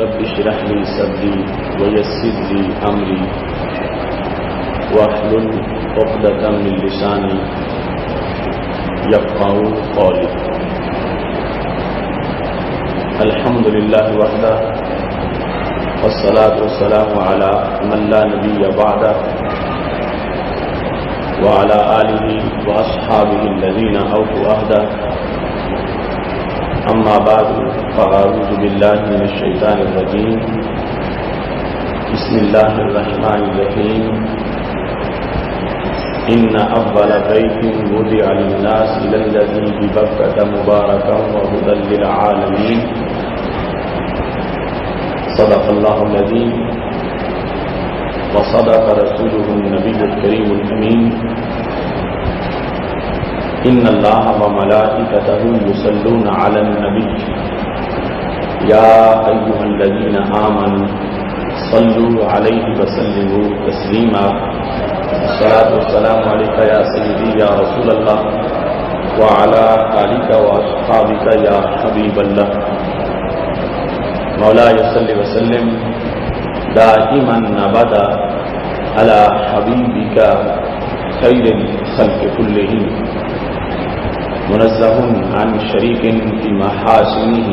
رب اشرح لي صدري ويسر لي امري واحلل عقدة من لساني يفقهوا قولي. الحمد لله وحده والصلاة والسلام على من لا نبي بعده وعلى آله وأصحابه الذين أوفوا عهده. أما بعد فأعوذ بالله من الشيطان الرجيم. بسم الله الرحمن الرحيم. إن أول بيت وضع للناس للذي ببكة مباركا وهدى للعالمين. صدق الله العظيم وصدق رسوله النبي الكريم الأمين. إن الله وملائكته يصلون على النبي يا أيها الذين آمنوا صلوا عليه وسلموا تسليما. الصلاة والسلام عليك يا سيدي يا رسول الله وعلى آلك وأصحابك يا حبيب الله. مولاي صل وسلم دائما أبدا على حبيبك خير الخلق كلهم منزه عن شريك في محاسنه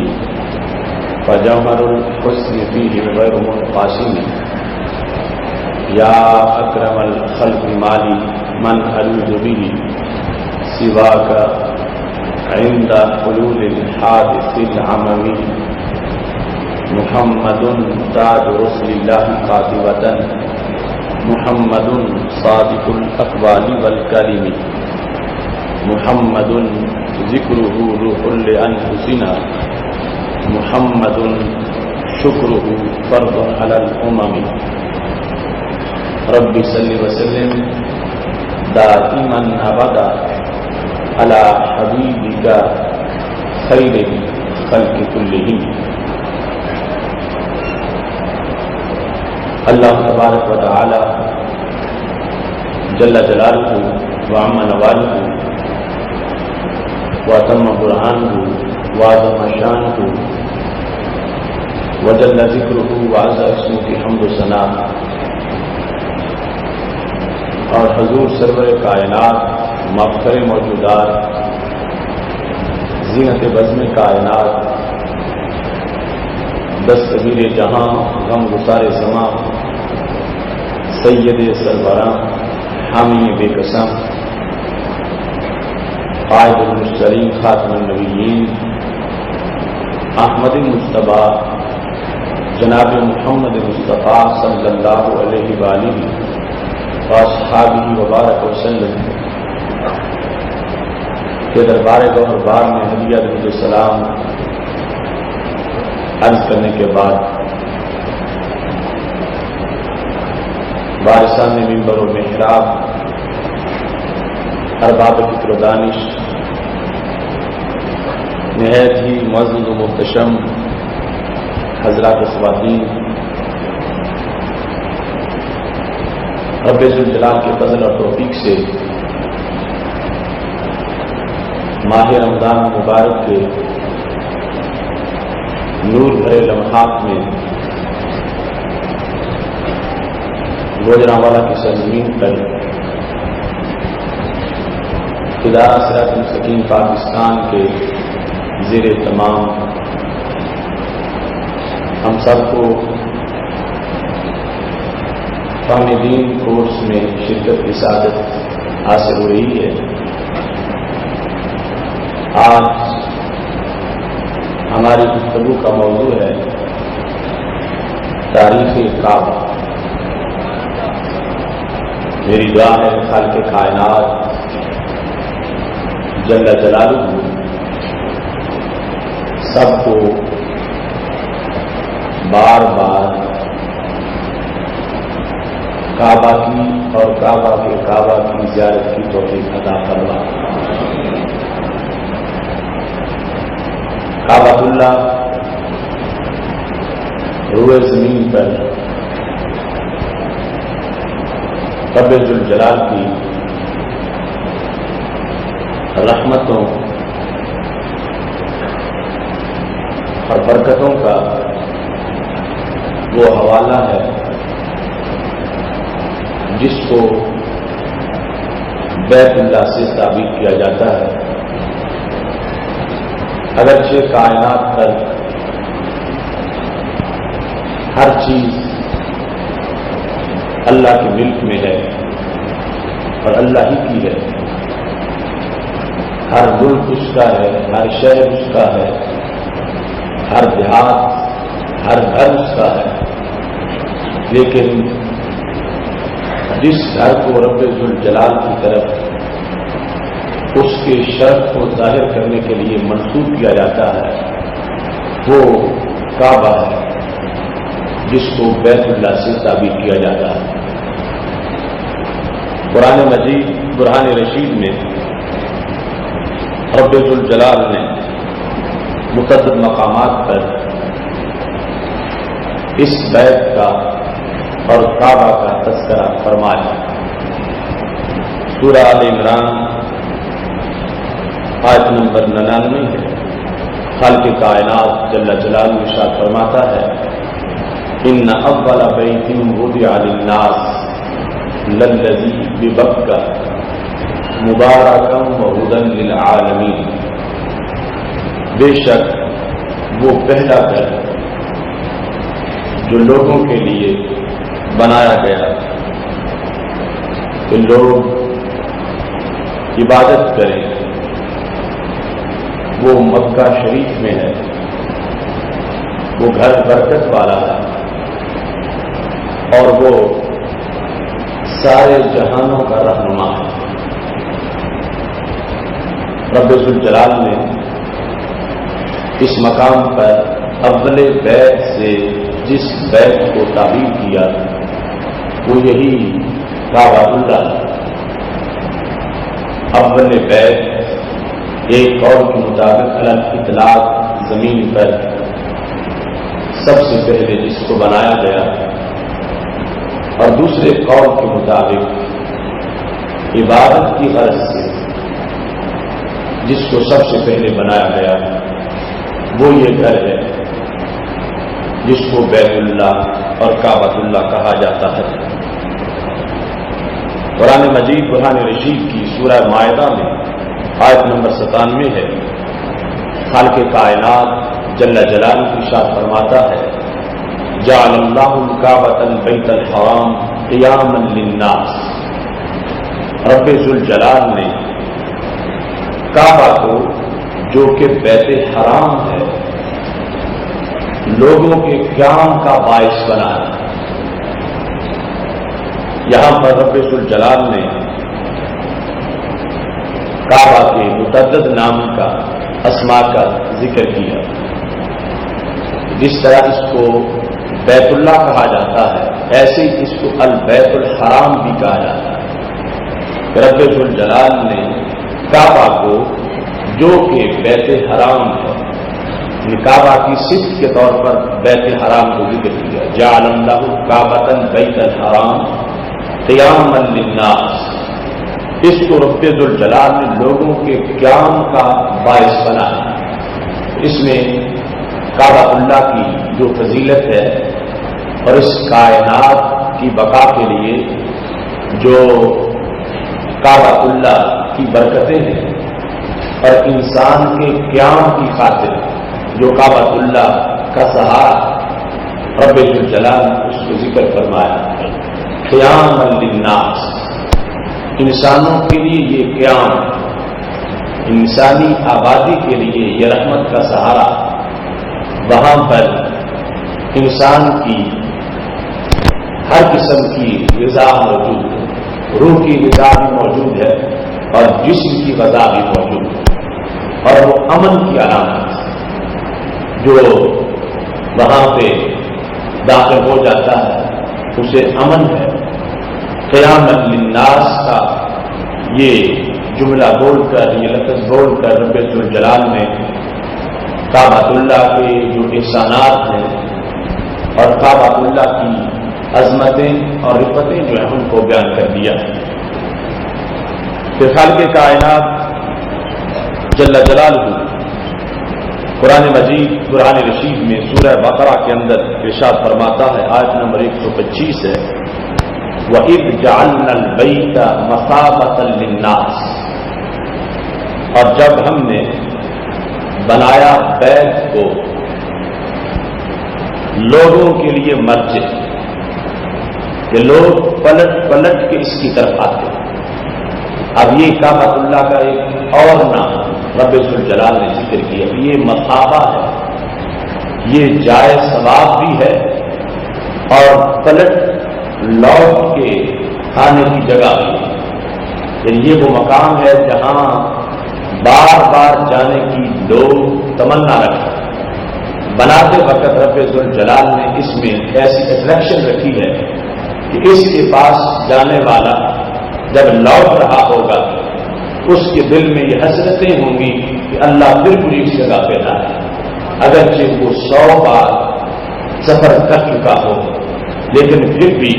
فجوهر الحسن فيه غير منقاسم. يا أكرم الخلق مالي من ألوذ به سواك عند حلول الحادث العموي. محمد تاج رسل الله قاطبة محمد صادق الأقوال والكلم. محمد ذكره روح لأنفسنا محمد شكره فرض على الأمم. رب صل وسلم دائما أبدا على حبيبك خير الخلق كلهم. اللہ تبارک و تعالی جل جلالہ وعم نوالہ واتم برہانہ وعظم شانہ وجل ذکرہ وعز اسمہ کی حمد و ثنا اور حضور سرور کائنات مفخر موجودات زینت بزم کائنات دستگیر جہاں غم گسار زماں سید سربراں حامی بے قسم قائد المرسلین خاتم النبیین احمد مجتبیٰ جناب محمد مصطفیٰ صلی اللہ علیہ وآلہ واصحابہ وبارک وسلم کے دربار گوہر بار میں ہدیہ درود السلام عرض کرنے کے بعد وارثان منبر و محراب ارباب فکر و دانش نہایت ہی معزز و محتشم حضرات خواتین، رب ذوالجلال کے فضل اور توفیق سے ماہ رمضان مبارک کے نور بھرے لمحات میں گوجرانوالا کی سرزمین پر ادارہ صراط مستقیم پاکستان کے زیر تمام ہم سب کو فہم دین کورس میں شرکت کی سعادت حاصل ہو رہی ہے. آج ہماری گفتگو کا موضوع ہے تاریخ کعبہ. میری دعا ہے خالق کائنات جل جلالہ سب کو بار بار کعبہ کی اور کعبہ کی زیارت کی توفیق عطا فرمائے. کعبۃ اللہ روئے زمین پر رب ذوالجلال کی رحمتوں اور برکتوں کا وہ حوالہ ہے جس کو بیت اللہ سے تعبیر کیا جاتا ہے۔ اگرچہ کائنات پر ہر چیز اللہ کے ملک میں ہے اور اللہ ہی کی ہے، ہر ملک اس کا ہے، ہر شہر اس کا ہے، ہر دیہات، ہر گھر اس کا ہے، لیکن جس گھر کو رب ذوالجلال کی طرف اس کے شرف کو ظاہر کرنے کے لیے منسوب کیا جاتا ہے وہ کعبہ ہے، جس کو بیت اللہ سے تعبیر کیا جاتا ہے۔ قرآن مجید برہان رشید میں رب ذوالجلال نے متعدد مقامات پر اس بیت کا اور کعبہ کا تذکرہ فرمایا۔ سورہ آل عمران آیت نمبر 99 ہے۔ خالق کائنات جل جلالہ ارشاد فرماتا ہے، ان اول بیت وضع للناس للذی ببکہ مبارکا وہدی للعالمین، بے شک وہ پہلا گھر جو لوگوں کے لیے بنایا گیا کہ لوگ عبادت کریں، وہ مکہ شریف میں ہے، وہ گھر برکت والا ہے اور وہ سارے جہانوں کا رہنما ہے۔ رب ذوالجلال نے اس مقام پر اول بیت سے جس بیت کو تعبیر کیا وہ یہی کعبہ اللہ ہے۔ اول بیت ایک قول کے مطابق علی الاطلاق زمین پر سب سے پہلے جس کو بنایا گیا، اور دوسرے قول کے مطابق عبادت کی غرض سے جس کو سب سے پہلے بنایا گیا وہ یہ گھر ہے جس کو بیت اللہ اور کعبۃ اللہ کہا جاتا ہے۔ قرآن مجید برہان رشید کی سورہ مائدہ میں آیت نمبر 97 ہے، خالق کائنات جل جلالہ ارشاد فرماتا ہے، جعل اللہ الکعبۃ البیت الحرام قیاما للناس، رب ذوالجلال نے کعبہ کو جو کہ بیت حرام ہے لوگوں کے قیام کا باعث بنایا۔ یہاں پر رب ذوالجلال نے کعبہ کے متعدد نام کا اسماء کا ذکر کیا۔ جس طرح اس کو بیت اللہ کہا جاتا ہے ایسے ہی اس کو البیت الحرام بھی کہا جاتا ہے۔ رب ذوالجلال نے کعبہ کو جو کہ بیت حرام ہے، کعبہ کی صفت کے طور پر بیت حرام کو ذکر کیا، جعل اللہ کعبۃ البیت الحرام قیاما للناس، اس کو رب ذوالجلال نے لوگوں کے قیام کا باعث بنایا۔ اس میں کعبہ اللہ کی جو فضیلت ہے اور اس کائنات کی بقا کے لیے جو کعبہ اللہ کی برکتیں ہیں اور انسان کے قیام کی خاطر جو کعبہ اللہ کا سہارا رب ذوالجلال نے اس کو ذکر فرمایا، قیاما للناس، انسانوں کے لیے یہ قیام، انسانی آبادی کے لیے یہ رحمت کا سہارا، وہاں پر انسان کی ہر قسم کی غذا موجود ہے، روح کی غذا بھی موجود ہے اور جسم کی غذا بھی موجود ہے، اور وہ امن کی علامت جو وہاں پہ داخل ہو جاتا ہے اسے امن ہے۔ قیاما للناس کا یہ جملہ بول کر، یہ لفظ بول کر رب ذوالجلال نے کعبۃ اللہ کے جو احسانات ہیں اور کعبۃ اللہ کی عظمتیں اور رفتیں جو ہیں ان کو بیان کر دیا ہے۔ پھر خالق کائنات جل جلالہ قرآن مجید قرآن رشید میں سورہ بقرہ کے اندر ارشاد فرماتا ہے، آیت نمبر 125 ہے، وَإِذْ جَعَلْنَا الْبَيْتَ مَثَابَةً لِلنَّاسِ، اور جب ہم نے بنایا بیت کو لوگوں کے لیے مسجد، کہ لوگ پلٹ پلٹ کے اس کی طرف آتے۔ اب یہ کعبۃ اللہ کا ایک اور نام رب ذوالجلال نے ذکر کیا، یہ مثابہ ہے، یہ جائے ثواب بھی ہے اور پلٹ لوٹ کے کھانے کی جگہ بھی ہے۔ یعنی یہ وہ مقام ہے جہاں بار بار جانے کی لوگ تمنا رکھتے۔ بناتے وقت رب ذوالجلال نے اس میں ایسی اٹریکشن رکھی ہے کہ اس کے پاس جانے والا جب لوٹ رہا ہوگا اس کے دل میں یہ حسرتیں ہوں گی کہ اللہ پھر مجھے اس جگہ پہ لائے، اگرچہ وہ 100 بار سفر کر چکا ہو، لیکن پھر بھی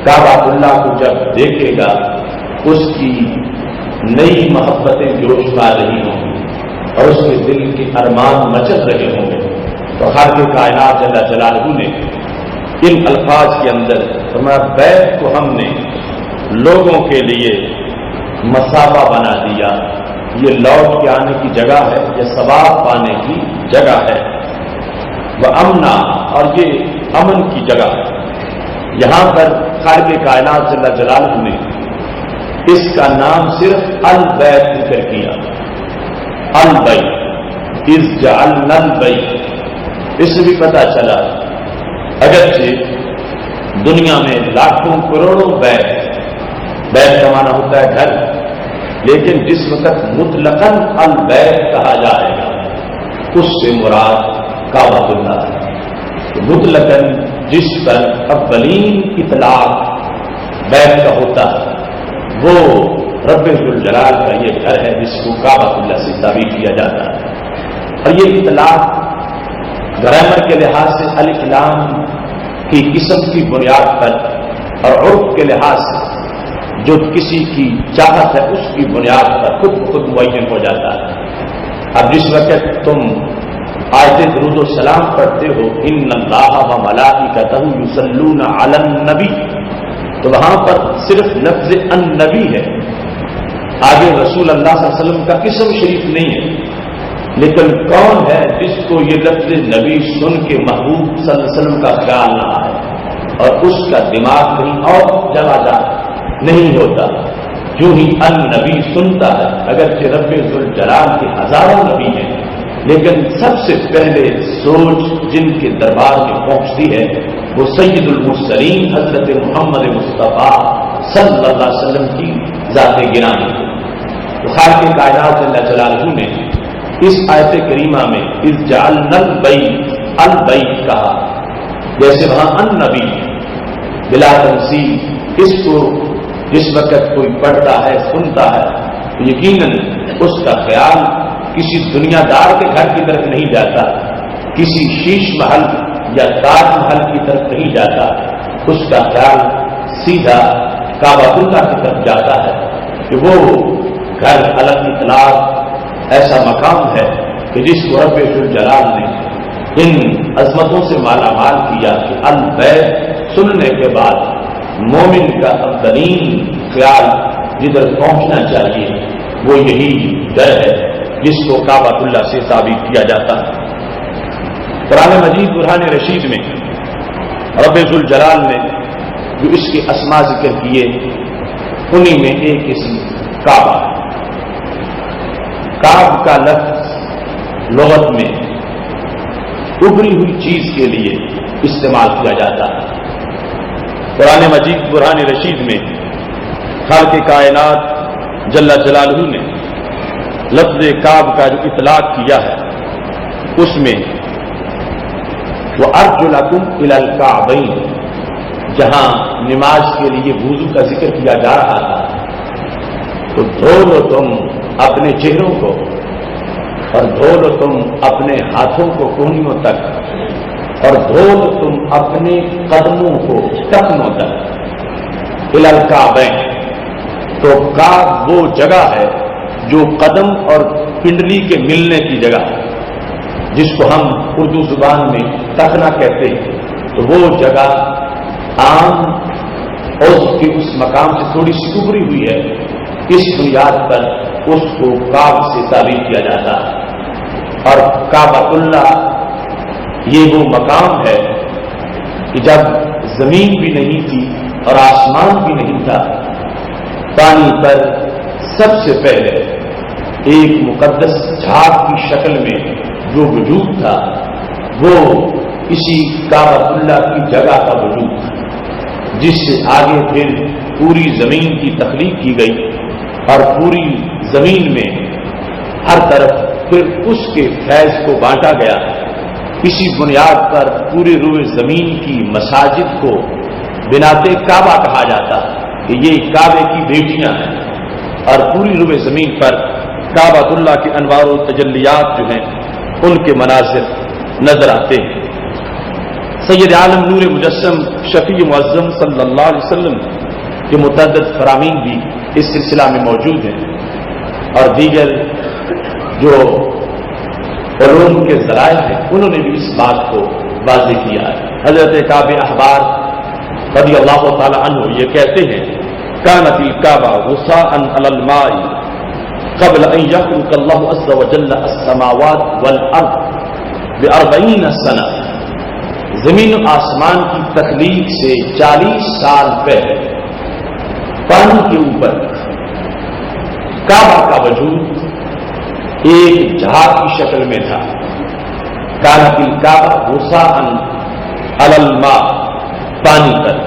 کعبۃ اللہ کو جب دیکھے گا اس کی نئی محبتیں جوش پا رہی ہوں گی اور اس کے دل کے ارمان مچل رہے ہوں گے۔ تو خالق کائنات جل جلالہ نے ان الفاظ کے اندر فرمایا بیت کو ہم نے لوگوں کے لیے مثابہ بنا دیا، یہ لوٹ کے آنے کی جگہ ہے، یہ ثواب پانے کی جگہ ہے، وہ امنا، اور یہ امن کی جگہ ہے۔ یہاں پر خالق کائنات جل جلالہ نے اس کا نام صرف البیت ذکر کیا، البیت، اذ جعلنا البیت، اس سے بھی پتہ چلا اگرچہ دنیا میں لاکھوں کروڑوں بیت کا معنی ہوتا ہے گھر، لیکن جس وقت مطلقاً البیت کہا جائے گا اس سے مراد کعبۃ اللہ ہے۔ مطلقاً جس پر اولین اطلاق بیت کا ہوتا ہے وہ رب ذوالجلال کا یہ گھر ہے جس کو کعبۃ اللہ سے تعبیر کیا جاتا ہے۔ اور یہ اطلاق گرامر کے لحاظ سے الف لام کی قسم کی بنیاد پر اور عرف کے لحاظ سے جو کسی کی چاہت ہے اس کی بنیاد پر خود معین ہو جاتا ہے۔ اب جس وقت تم آیت درود و سلام پڑھتے ہو ان اللہ و ملائکتہ یصلون علی النبی، تو وہاں پر صرف لفظ النبی ہے، آگے رسول اللہ صلی اللہ علیہ وسلم کا اسم شریف نہیں ہے، لیکن کون ہے جس کو یہ لفظ نبی سن کے محبوب صلی اللہ علیہ وسلم کا خیال نہ آئے اور اس کا دماغ کہیں اور جگہ نہیں ہوتا، جو ہی النبی سنتا ہے، اگرچہ رب ذوالجلال کے ہزاروں نبی ہیں لیکن سب سے پہلے سوچ جن کے دربار میں پہنچتی ہے وہ سید المرسلین حضرت محمد مصطفیٰ صلی اللہ علیہ وسلم کی ذات گرامی۔ تو خالق کائنات جل جلالہ نے اس آیت کریمہ میں اذ جعلنا البیت کہا، جیسے وہاں النبی بلا تنسیب، اس کو جس وقت کوئی پڑھتا ہے سنتا ہے تو یقیناً اس کا خیال کسی دنیا دار کے گھر کی طرف نہیں جاتا، کسی شیش محل یا تاج محل کی طرف نہیں جاتا، اس کا خیال سیدھا کعبۃ اللہ کی طرف جاتا ہے کہ وہ گھر الگ اطلاق ایسا مقام ہے کہ جس کو رب ذوالجلال نے ان عظمتوں سے مالا مال کیا کہ البیت سننے کے بعد مومن کا اولین خیال جدھر پہنچنا چاہیے وہ یہی گھر ہے جس کو کعبۃ اللہ سے تعبیر کیا جاتا ہے۔ قرآن مجید قرآن رشید میں رب ذوالجلال نے جو اس کے اسماء ذکر کیے انہی میں ایک اسم کعبہ۔ کعب کا لفظ لغت میں ابری ہوئی چیز کے لیے استعمال کیا جاتا ہے۔ قرآن مجید قرآن رشید میں خالق کائنات جل جلالہ نے لفظ کعب کا جو اطلاق کیا ہے اس میں وَأَرْجُلَكُمْ إِلَى الْكَعْبَيْنِ، جہاں نماز کے لیے وضو کا ذکر کیا جا رہا تھا تو دھو لو تم اپنے چہروں کو اور دھو لو تم اپنے ہاتھوں کو کونیوں تک اور دھو لو تم اپنے قدموں کو ٹکنوں تک۔ إِلَى الْكَعْبَيْنِ، تو کعب وہ جگہ ہے جو قدم اور پنڈلی کے ملنے کی جگہ ہے۔ جس کو ہم اردو زبان میں تخنا کہتے ہیں، تو وہ جگہ عام اور اس مقام سے تھوڑی سی ابری ہوئی ہے، اس بنیاد پر اس کو کعبہ سے تعبیر کیا جاتا ہے۔ اور کعبۃ اللہ یہ وہ مقام ہے کہ جب زمین بھی نہیں تھی اور آسمان بھی نہیں تھا، پانی پر سب سے پہلے ایک مقدس جھاگ کی شکل میں جو وجود تھا وہ اسی کعبۃ اللہ کی جگہ کا وجود تھا، جس سے آگے پھر پوری زمین کی تخلیق کی گئی اور پوری زمین میں ہر طرف پھر اس کے فیض کو بانٹا گیا۔ اسی بنیاد پر پورے روئے زمین کی مساجد کو بنات کعبہ کہا جاتا کہ یہ کعبے کی بیٹیاں ہیں، اور پوری روئے زمین پر کعبۃ اللہ کے انوار و تجلیات جو ہیں ان کے مناظر نظر آتے ہیں۔ سید عالم نور مجسم شفیع معظم صلی اللہ علیہ وسلم کے متعدد فرامین بھی اس سلسلہ میں موجود ہیں، اور دیگر جو علوم کے ذرائع ہیں انہوں نے بھی اس بات کو واضح کیا ہے۔ حضرت کعب احبار رضی اللہ تعالی عنہ یہ کہتے ہیں، کانت الکعبہ غصاء علی الماء قبل ان یخلق اللہ عز وجل السماوات والارض ب40 سنہ، زمین و آسمان کی تخلیق سے 40 سال پہلے پانی کے اوپر کعبہ کا وجود ایک جہاز کی شکل میں تھا۔ کانت الکعبہ غصاء علی الماء، پانی پر۔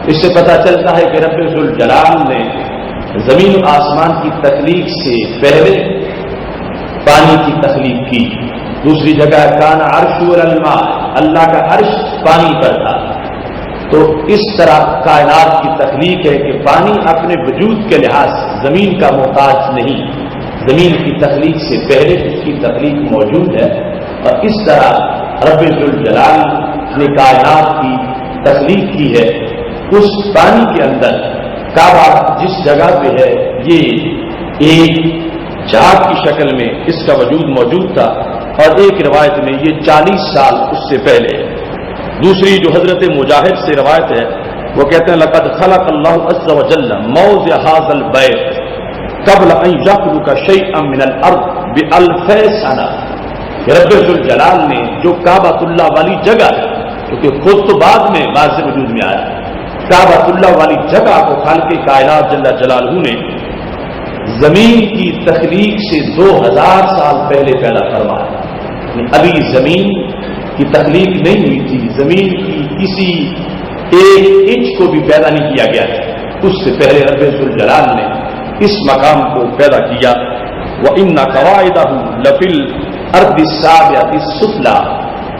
اس سے پتہ چلتا ہے کہ رب ذوالجلال نے زمین و آسمان کی تخلیق سے پہلے پانی کی تخلیق کی۔ دوسری جگہ کان عرش علی الماء، اللہ کا عرش پانی پر تھا۔ تو اس طرح کائنات کی تخلیق ہے کہ پانی اپنے وجود کے لحاظ سے زمین کا محتاج نہیں، زمین کی تخلیق سے پہلے اس کی تخلیق موجود ہے، اور اس طرح رب ذوالجلال نے کائنات کی تخلیق کی ہے۔ اس پانی کے اندر کعبہ جس جگہ پہ ہے یہ ایک جھاگ کی شکل میں اس کا وجود موجود تھا، اور ایک روایت میں یہ 40 سال اس سے پہلے۔ دوسری جو حضرت مجاہد سے روایت ہے وہ کہتے ہیں، لقد خلق اللہ عز وجل موضع هذا البيت قبل ان يخلق شيئا من الارض ب1000 سنہ، رب ذوالجلال نے جو کعبۃ اللہ والی جگہ ہے، کیونکہ خود تو بعد میں واضح وجود میں آیا، کعبۃ اللہ والی جگہ کو خالق کائنات جل جلالہ نے زمین کی تخلیق سے 2000 سال پہلے پیدا فرمایا۔ ابھی زمین کی تخلیق نہیں ہوئی تھی، زمین کی کسی 1 انچ کو بھی پیدا نہیں کیا گیا تھا، اس سے پہلے رب ذوالجلال نے اس مقام کو پیدا کیا۔ وَإِنَّ قَوَاعِدَهُ لَفِي الْأَرْضِ السَّابِعَةِ السُّفْلَىٰ،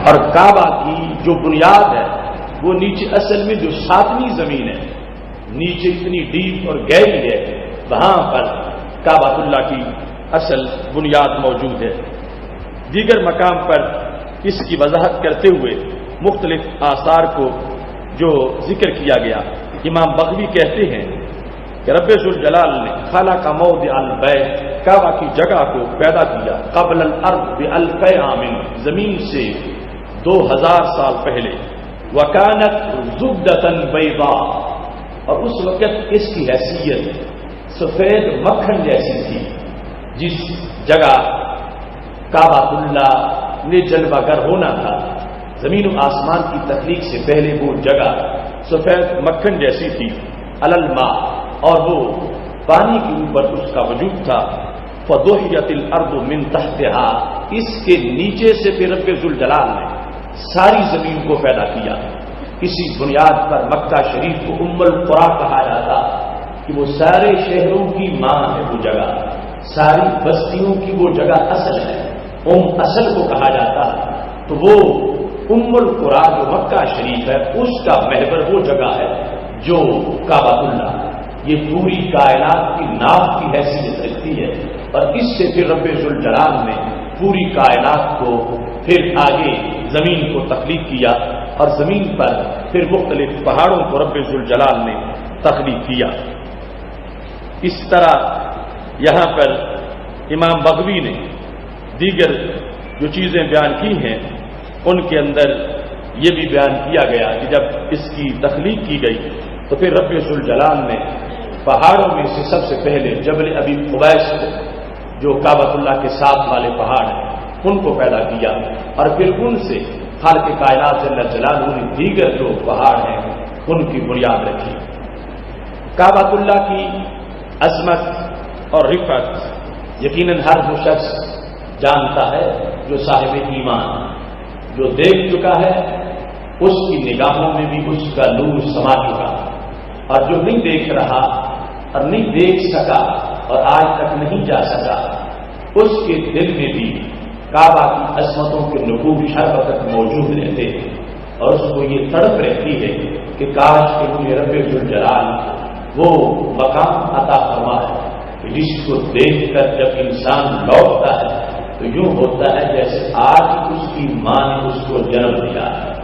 اور کعبہ کی جو بنیاد ہے وہ نیچے اصل میں جو 7ویں زمین ہے، نیچے اتنی ڈیپ اور گہری ہے، وہاں پر کعبۃ اللہ کی اصل بنیاد موجود ہے۔ دیگر مقام پر اس کی وضاحت کرتے ہوئے مختلف آثار کو جو ذکر کیا گیا، امام بغوی کہتے ہیں کہ رب ذوالجلال نے خلق موضع البیت، کعبہ کی جگہ کو پیدا کیا، قبل الارض ب1000 عام، زمین سے 2000 سال پہلے، وکانت زبدۃ بیضاء، اور اس وقت اس کی حیثیت سفید مکھن جیسی تھی۔ جس جگہ کعبۃ اللہ نے جلوہ گر ہونا تھا، زمین و آسمان کی تخلیق سے پہلے وہ جگہ سفید مکھن جیسی تھی، علی الماء، اور وہ پانی کے اوپر اس کا وجود تھا۔ فدحیت الارض من تحتها، اس کے نیچے سے پھر رب ذوالجلال نے ساری زمین کو پیدا کیا۔ اسی بنیاد پر مکہ شریف کو ام القری کہا جاتا کہ وہ سارے شہروں کی ماں ہے، وہ جگہ ساری بستیوں کی وہ جگہ اصل ہے، اصل کو کہا جاتا ہے۔ تو وہ ام القری جو مکہ شریف ہے اس کا محور وہ جگہ ہے جو کعبۃ اللہ، یہ پوری کائنات کی ناف کی حیثیت رکھتی ہے، اور اس سے پھر رب ذوالجلال نے پوری کائنات کو پھر آگے زمین کو تخلیق کیا، اور زمین پر پھر مختلف پہاڑوں کو رب ذوالجلال نے تخلیق کیا۔ اس طرح یہاں پر امام بغوی نے دیگر جو چیزیں بیان کی ہیں ان کے اندر یہ بھی بیان کیا گیا کہ جب اس کی تخلیق کی گئی تو پھر رب ذوالجلال نے پہاڑوں میں سے سب سے پہلے جبل ابی قبیس کو، جو کعبۃ اللہ کے ساتھ والے پہاڑ ہیں، ان کو پیدا کیا، اور پھر ان سے خالق کائنات جل جلالہ نے دیگر جو پہاڑ ہیں ان کی بنیاد رکھی۔ کعبۃ اللہ کی عظمت اور رفعت یقیناً ہر وہ شخص جانتا ہے جو صاحب ایمان، جو دیکھ چکا ہے اس کی نگاہوں میں بھی اس کا نور سما چکا، اور جو نہیں دیکھ رہا اور نہیں دیکھ سکا اور آج تک نہیں جا سکا، اس کے دل میں بھی کعبہ کی عظمتوں کے نقوش ہر وقت موجود رہتے ہیں، اور اس کو یہ تڑپ رہتی ہے کہ کاش کہ مجھے رب ذوالجلال وہ مقام عطا فرما ہے کہ جس کو دیکھ کر جب انسان لوٹتا ہے تو یوں ہوتا ہے جیسے آج اس کی ماں نے اس کو جنم دیا ہے۔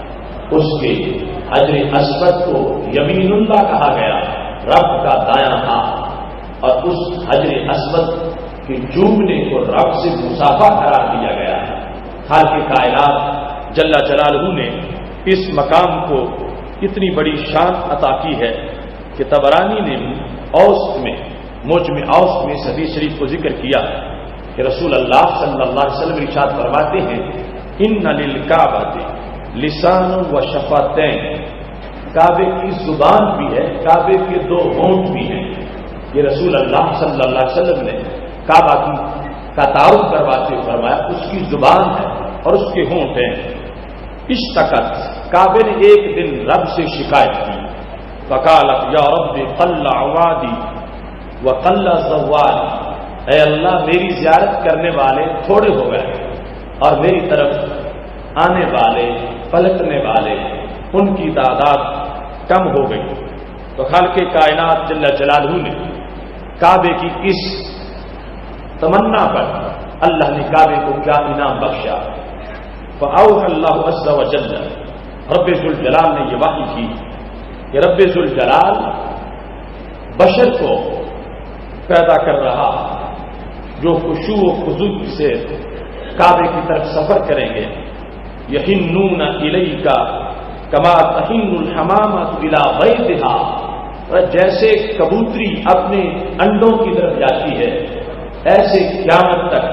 اس کے حجر اسود کو یمین اللہ کہا گیا، رب کا دایاں ہاتھ، اور اس حجر اسود کے چومنے کو رب سے مسافہ قرار دیا گیا ہے۔ خالق کائنات جل جلالہ نے اس مقام کو اتنی بڑی شان عطا کی ہے کہ طبرانی نے اوسط میں موجم اوسط میں اس حدیث شریف کو ذکر کیا کہ رسول اللہ صلی اللہ علیہ وسلم ارشاد فرماتے ہیں ان للکعبۃ لسان و شفتین، کعبے کی زبان بھی ہے، کعبے کے دو ہونٹ بھی ہیں۔ یہ رسول اللہ صلی اللہ علیہ وسلم نے کعبہ کا تعارف کرواتے ہوئے فرمایا اس کی زبان ہے اور اس کے ہونٹ ہیں۔ اشتکت، کعبے نے ایک دن رب سے شکایت کی، فقالت یا رب قل عوادی وقل زوال، اے اللہ میری زیارت کرنے والے تھوڑے ہو گئے اور میری طرف آنے والے پلٹنے والے ان کی تعداد کم ہو گئی۔ تو خالق کائنات جل جلالہ نے کعبے کی اس تمنا پر اللہ نے کعبے کو کیا انعام بخشا۔ فأوحى اللہ عز وجل، رب ذوالجلال نے یہ وحی کی کہ رب ذوالجلال بشر کو پیدا کر رہا جو خشوع و خضوع سے کعبے کی طرف سفر کریں گے۔ یحنون الیک کما تحن الحمامۃ الی بیضھا، جیسے کبوتری اپنے انڈوں کی طرف جاتی ہے ایسے قیامت تک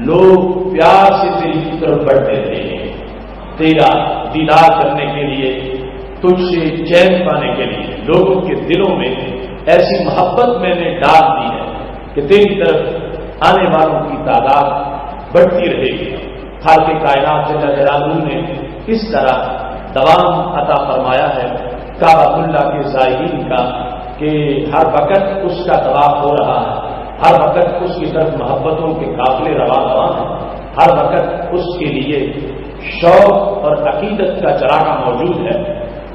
لوگ پیار سے تیری طرف بڑھتے رہیں گے، تیرا دیدار کرنے کے لیے، تجھ سے چین پانے کے لیے۔ لوگوں کے دلوں میں ایسی محبت میں نے ڈال دی ہے کہ تیری طرف آنے والوں کی تعداد بڑھتی رہے گی۔ خالق کائنات جل جلالہ نے اس طرح دوام عطا فرمایا ہے کعبۃ اللہ کے زائرین کا کہ ہر وقت اس کا طواف ہو رہا ہے، ہر وقت اس کی طرف محبتوں کے قافلے رواں ہیں، ہر وقت اس کے لیے شوق اور عقیدت کا چراغاں موجود ہے۔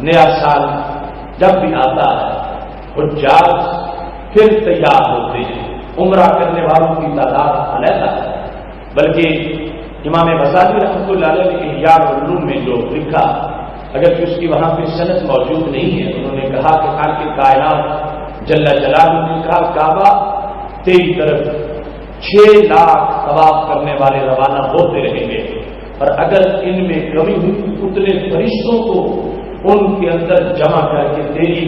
نیا سال جب بھی آتا ہے حجاج پھر تیار ہوتے ہیں، عمرہ کرنے والوں کی تعداد علیحدہ ہے۔ بلکہ امام غزالی رحمۃ اللہ علیہ نے احیاء العلوم میں جو لکھا، اگرچہ اس کی وہاں پہ سند موجود نہیں ہے، انہوں نے کہا کہ خالق کائنات جل جلالہ نے کہا کعبہ تیری طرف 6 لاکھ طواف کرنے والے روانہ ہوتے رہیں گے، اور اگر ان میں کمی ہوئی اتنے فرشتوں کو ان کے اندر جمع کر کے تیری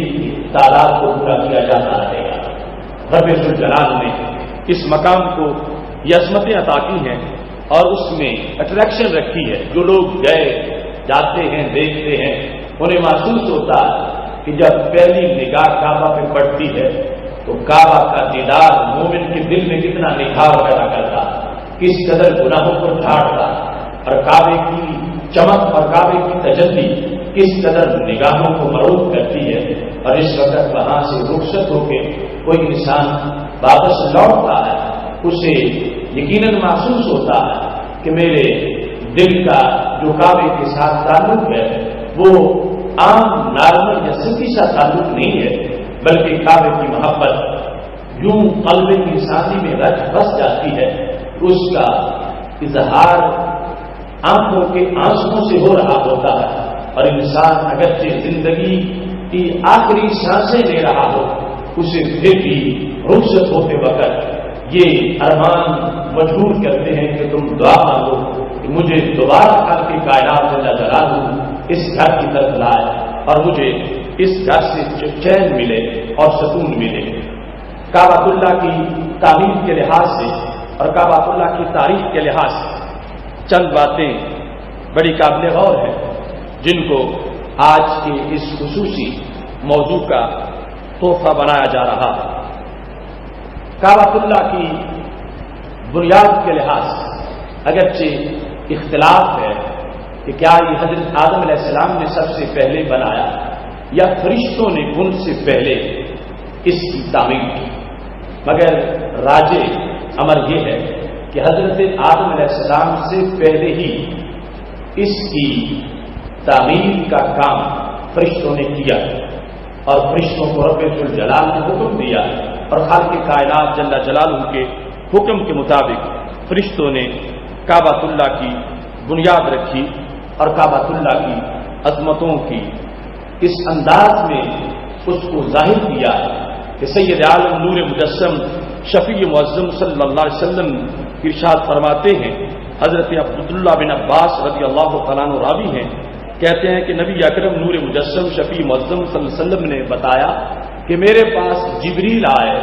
تعداد کو پورا کیا جاتا رہے گا۔ رب ذوالجلال نے اس مقام کو یہ عظمتیں عطا کی ہیں اور اس میں اٹریکشن رکھی ہے۔ جو لوگ گئے جاتے ہیں دیکھتے ہیں انہیں محسوس ہوتا ہے کہ جب پہلی نگاہ کعبہ پہ پڑتی ہے تو کعبہ کا دیدار مومن کے دل میں کتنا نکھار پیدا کرتا، کس قدر گناہوں کو جھاڑتا، اور کعبے کی چمک اور کعبے کی تجلی کس قدر نگاہوں کو مروب کرتی ہے۔ اور اس وقت وہاں سے رخصت ہو کے کوئی انسان واپس لوٹتا ہے، اسے یقیناً محسوس ہوتا ہے کہ میرے دل کا جو کعبے کے ساتھ تعلق ہے وہ عام نارمل یا سطحی سا تعلق نہیں ہے، بلکہ کعبے کی محبت یوں قلب انسانی میں رچ بس جاتی ہے، اس کا اظہار آنکھوں کے آنسوؤں سے ہو رہا ہوتا ہے، اور انسان اگرچہ زندگی کی آخری سانسیں لے رہا ہو اسے پھر بھی رخصت ہوتے وقت یہ ارمان مجبور کرتے ہیں کہ تم دعا مانگو کہ مجھے دوبارہ خالق کائنات جل جلالہ اس گھر کی طرف لائے اور مجھے اس گھر سے چین ملے اور سکون ملے۔ کعبۃ اللہ کی تعمیر کے لحاظ سے اور کعبۃ اللہ کی تاریخ کے لحاظ سے چند باتیں بڑی قابل غور ہیں جن کو آج کے اس خصوصی موضوع کا تحفہ بنایا جا رہا ہے۔ کعبۃ اللہ کی بنیاد کے لحاظ سے اگرچہ اختلاف ہے کہ کیا یہ حضرت آدم علیہ السلام نے سب سے پہلے بنایا یا فرشتوں نے ان سے پہلے اس کی تعمیر کی، مگر راجع امر یہ ہے کہ حضرت آدم علیہ السلام سے پہلے ہی اس کی تعمیر کا کام فرشتوں نے کیا اور فرشتوں کو رب ذوالجلال نے حکم دیا اور خالق کائنات جل جلالہ کے حکم کے مطابق فرشتوں نے کعبۃ اللہ کی بنیاد رکھی اور کعبۃ اللہ کی عظمتوں کی اس انداز میں اس کو ظاہر کیا کہ سید عالم نور مجسم شفیع معظم صلی اللہ علیہ وسلم ارشاد فرماتے ہیں، حضرت عبداللہ بن عباس رضی اللہ تعالیٰ عنہ راوی ہیں، کہتے ہیں کہ نبی اکرم نور مجسم شفیع معظم صلی اللہ علیہ وسلم نے بتایا کہ میرے پاس جبریل آئے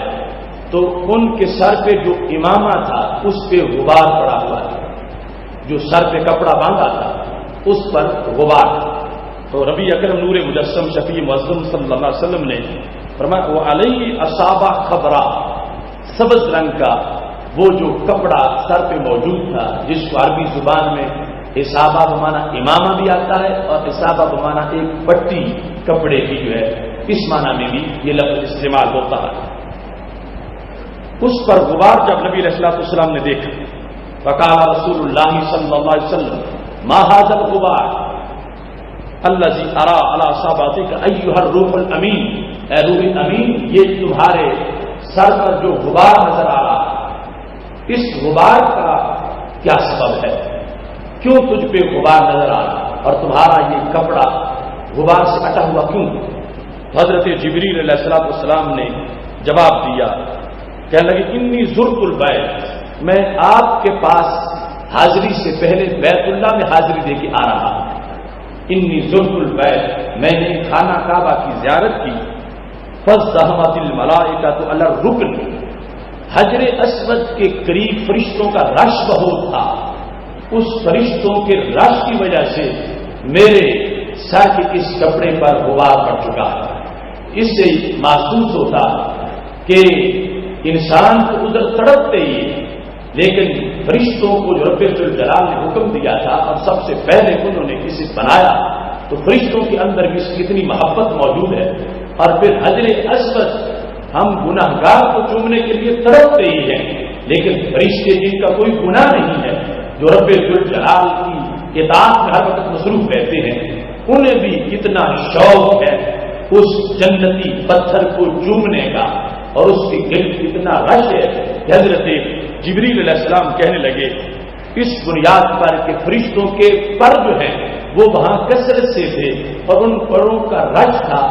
تو ان کے سر پہ جو امامہ تھا اس پہ غبار پڑا ہوا تھا، جو سر پہ کپڑا باندھا تھا اس پر غبار تھا۔ تو نبی اکرم نور مجسم شفیع معظم صلی اللہ علیہ وسلم نے فرمایا وہ علیہ اصابہ خبرہ، سبز رنگ کا وہ جو کپڑا سر پہ موجود تھا، جس کو عربی زبان میں اصابہ بمانا امامہ بھی آتا ہے اور اصابہ بمانا ایک پٹی کپڑے کی جو ہے، اس معنی میں بھی یہ لفظ استعمال ہوتا ہے۔ اس پر غبار جب نبی علیہ الصلوۃ والسلام نے دیکھا، فقال رسول اللہ صلی اللہ علیہ وسلم ما ھذا الغبار الذي ارى على اصابعك ايها الروح الامین، اے روح امین، یہ تمہارے سر پر جو غبار نظر آ رہا ہے، اس غبار کا کیا سبب ہے؟ کیوں تجھ پہ غبار نظر آ رہا اور تمہارا یہ کپڑا غبار سے اٹا ہوا کیوں؟ حضرت جبریل علیہ السلام نے جواب دیا، کہنے لگے انی زرت البیت، میں آپ کے پاس حاضری سے پہلے بیت اللہ میں حاضری دے کے آ رہا ہوں۔ انی زرت البیت، میں نے خانہ کعبہ کی زیارت کی، فزحمت الملائکۃ علی الرکن، حجر اسود کے قریب فرشتوں کا رش بہت تھا، اس فرشتوں کے رش کی وجہ سے میرے سر کے اس کپڑے پر غبار پڑ چکا ہے۔ اس سے محسوس ہوتا کہ انسان کو ادھر تڑپتے ہی، لیکن فرشتوں کو جو رب ذوالجلال نے حکم دیا تھا اور سب سے پہلے انہوں نے اسے بنایا، تو فرشتوں کے اندر بھی کتنی محبت موجود ہے۔ اور پھر حجر اسود ہم گناہگار کو چومنے کے لیے تڑپتے ہی ہیں، لیکن فرشتے جن کا کوئی گناہ نہیں ہے، جو رب ذوالجلال کی اطاعت میں ہر وقت مصروف رہتے ہیں، انہیں بھی کتنا شوق ہے اس جنتی پتھر کو چومنے کا، اور اس کی دل اتنا رش ہے کہ حضرت جبریل علیہ السلام کہنے لگے اس بنیاد پر کہ فرشتوں کے پر جو ہیں وہ وہاں کثرت سے تھے اور ان پروں کا رش تھا،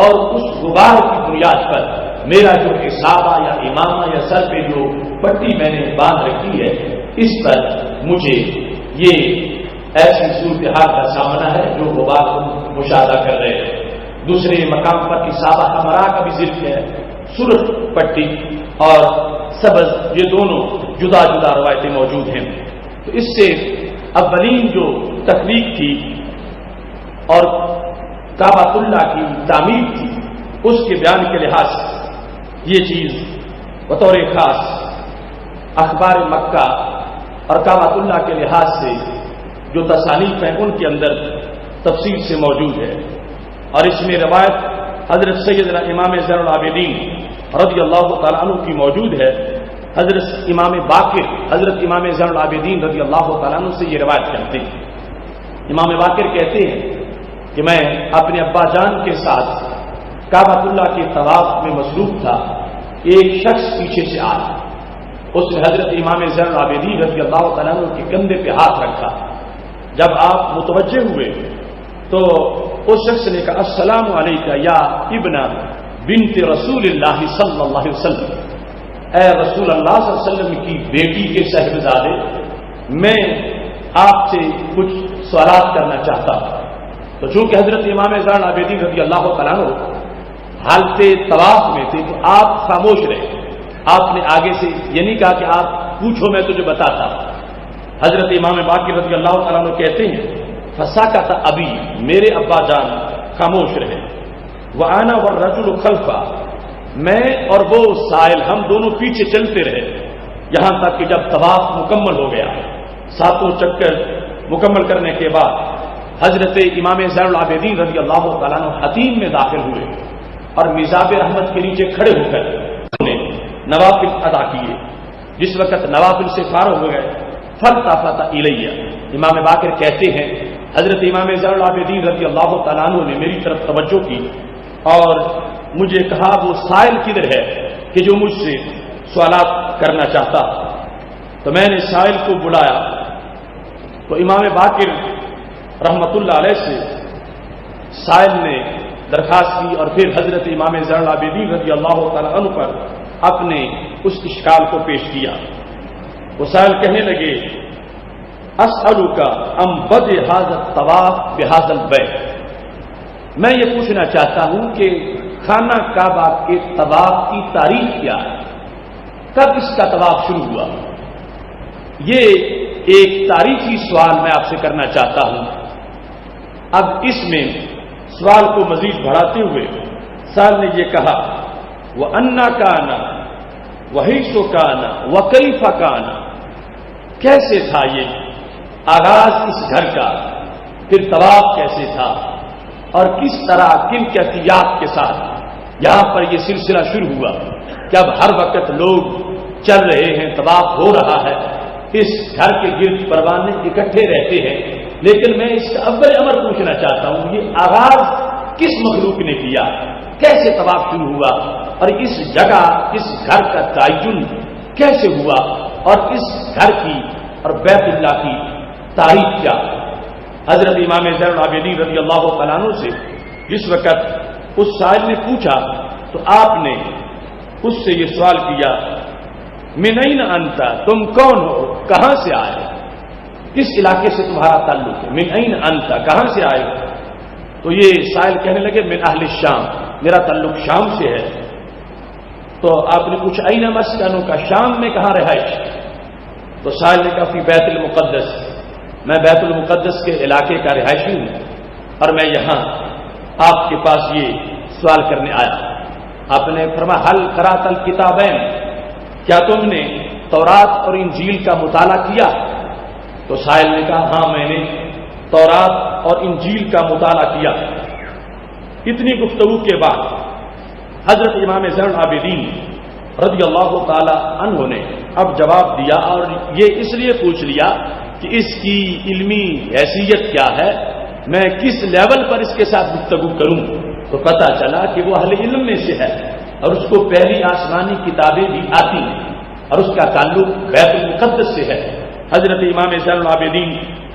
اور اس غبار کی بنیاد پر میرا جو اصابہ یا امامہ یا سر پہ جو پٹی میں نے باندھ رکھی ہے، اس پر مجھے یہ ایسی صورتحال کا سامنا ہے جو غبار کو مشاہدہ کر رہے ہیں۔ دوسرے مقام پر اصابہ حمراء کا بھی ذکر ہے، سرخ پٹی اور سبز، یہ دونوں جدا جدا روایتیں موجود ہیں۔ تو اس سے اولین جو تخلیق تھی اور کعبۃ اللہ کی تعمیر تھی، اس کے بیان کے لحاظ سے یہ چیز بطور خاص اخبار مکہ اور کعبۃ اللہ کے لحاظ سے جو تصانیف ہیں ان کے اندر تفصیل سے موجود ہے، اور اس میں روایت حضرت سیدنا امام زین العابدین رضی اللہ تعالیٰ عنہ کی موجود ہے۔ حضرت امام باقر، حضرت امام زین العابدین رضی اللہ تعالیٰ عنہ سے یہ روایت کرتے ہیں۔ امام باقر کہتے ہیں کہ میں اپنے ابا جان کے ساتھ کعبۃ اللہ کے طواف میں مصروف تھا، ایک شخص پیچھے سے آیا، اس نے حضرت امام زین العابدین رضی اللہ تعالیٰ عنہ کے کندھے پہ ہاتھ رکھا۔ جب آپ متوجہ ہوئے تو اس شخص نے کہا السلام علیکہ یا ابن بنت رسول اللہ صلی اللہ علیہ وسلم، اے رسول اللہ صلی اللہ علیہ وسلم کی بیٹی کے صاحبزادے، میں آپ سے کچھ سوالات کرنا چاہتا ہوں۔ تو چونکہ حضرت امام زین العابدین رضی اللہ تعالیٰ عنہ حالت طواف میں تھے تو آپ خاموش رہے، آپ نے آگے سے یہ نہیں کہا کہ آپ پوچھو میں تجھے بتاتا۔ حضرت امام باقر رضی اللہ تعالیٰ عنہ کہتے ہیں فساکت ابی، میرے ابا جان خاموش رہے، وَأَنَا وَالرَّجُلُ خَلْفَهُ، میں اور وہ سائل ہم دونوں پیچھے چلتے رہے، یہاں تک کہ جب طواف مکمل ہو گیا، 7 چکر مکمل کرنے کے بعد حضرت امام زین العابدین رضی اللہ تعالیٰ عنہ حتیم میں داخل ہوئے اور میزاب رحمت کے نیچے کھڑے ہو کر انہوں نے نوافل ادا کیے۔ جس وقت نوافل سے فارغ ہو گئے فالتفت الیہ، امام باقر کہتے ہیں حضرت امام زین العابدین رضی اللہ تعالیٰ عنہ نے میری طرف توجہ کی اور مجھے کہا وہ سائل کدھر ہے کہ جو مجھ سے سوالات کرنا چاہتا۔ تو میں نے سائل کو بلایا تو امام باقر رحمت اللہ علیہ سے سائل نے درخواست کی اور پھر حضرت امام زین العابدین رضی اللہ تعالیٰ عنہ پر اپنے اس اشکال کو پیش کیا۔ وہ سائل کہنے لگے اسألک عن بدء ھذا الطواف بھذا البیت، میں یہ پوچھنا چاہتا ہوں کہ خانہ کعبہ کے طواف کی تاریخ کیا ہے، کب اس کا طواف شروع ہوا؟ یہ ایک تاریخی سوال میں آپ سے کرنا چاہتا ہوں۔ اب اس میں سوال کو مزید بڑھاتے ہوئے سائل نے یہ کہا وَأَنَّا كَانَ وَحَيْثُ كَانَ وَكَيْفَ كَانَ، کیسے تھا یہ آغاز اس گھر کا، پھر طواف کیسے تھا اور کس طرح کن کیفیات کے ساتھ یہاں پر یہ سلسلہ شروع ہوا کہ اب ہر وقت لوگ چل رہے ہیں، طواف ہو رہا ہے، اس گھر کے گرد پروانے اکٹھے رہتے ہیں، لیکن میں اس کا اول امر پوچھنا چاہتا ہوں یہ آغاز کس مخلوق نے کیا، کیسے طواف شروع ہوا اور اس جگہ اس گھر کا تعین کیسے ہوا اور اس گھر کی اور بیت اللہ کی تاریخ کیا؟ حضرت امام زین العابدین رضی اللہ تعالیٰ عنہ سے جس وقت اس سائل نے پوچھا تو آپ نے اس سے یہ سوال کیا من این انت، تم کون ہو، کہاں سے آئے، کس علاقے سے تمہارا تعلق ہے، من این انت، کہاں سے آئے؟ تو یہ سائل کہنے لگے من اہل الشام، میرا تعلق شام سے ہے۔ تو آپ نے پوچھا این مسکنو کا، شام میں کہاں رہائش؟ تو سائل نے کہا فی بیت المقدس، میں بیت المقدس کے علاقے کا رہائشی ہوں اور میں یہاں آپ کے پاس یہ سوال کرنے آیا۔ آپ نے فرمایا حل قرأت الکتابین، کیا تم نے تورات اور انجیل کا مطالعہ کیا؟ تو سائل نے کہا ہاں میں نے تورات اور انجیل کا مطالعہ کیا۔ اتنی گفتگو کے بعد حضرت امام زین العابدین رضی اللہ تعالی عنہ نے اب جواب دیا اور یہ اس لیے پوچھ لیا کہ اس کی علمی حیثیت کیا ہے، میں کس لیول پر اس کے ساتھ گفتگو کروں۔ تو پتہ چلا کہ وہ اہل علم میں سے ہے اور اس کو پہلی آسمانی کتابیں بھی آتی ہیں اور اس کا تعلق بیت المقدس سے ہے۔ حضرت امام زین العابدین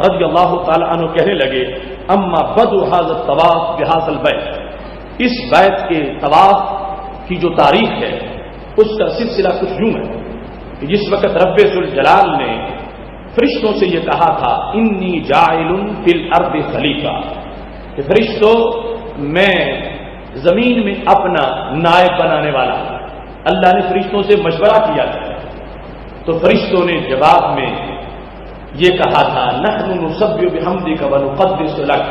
رضی اللہ تعالی عنہ کہنے لگے اما بدء ھذا الطواف بھذا البیت، اس بیت کے طواف کی جو تاریخ ہے اس کا سلسلہ کچھ یوں ہے کہ جس وقت رب ذوالجلال نے فرشتوں سے یہ کہا تھا انی جاعل فی الارض خلیفہ، کہ فرشتوں میں زمین میں اپنا نائب بنانے والا، اللہ نے فرشتوں سے مشورہ کیا تھا تو فرشتوں نے جواب میں یہ کہا تھا نحن نسبح بحمدک ونقدس لک،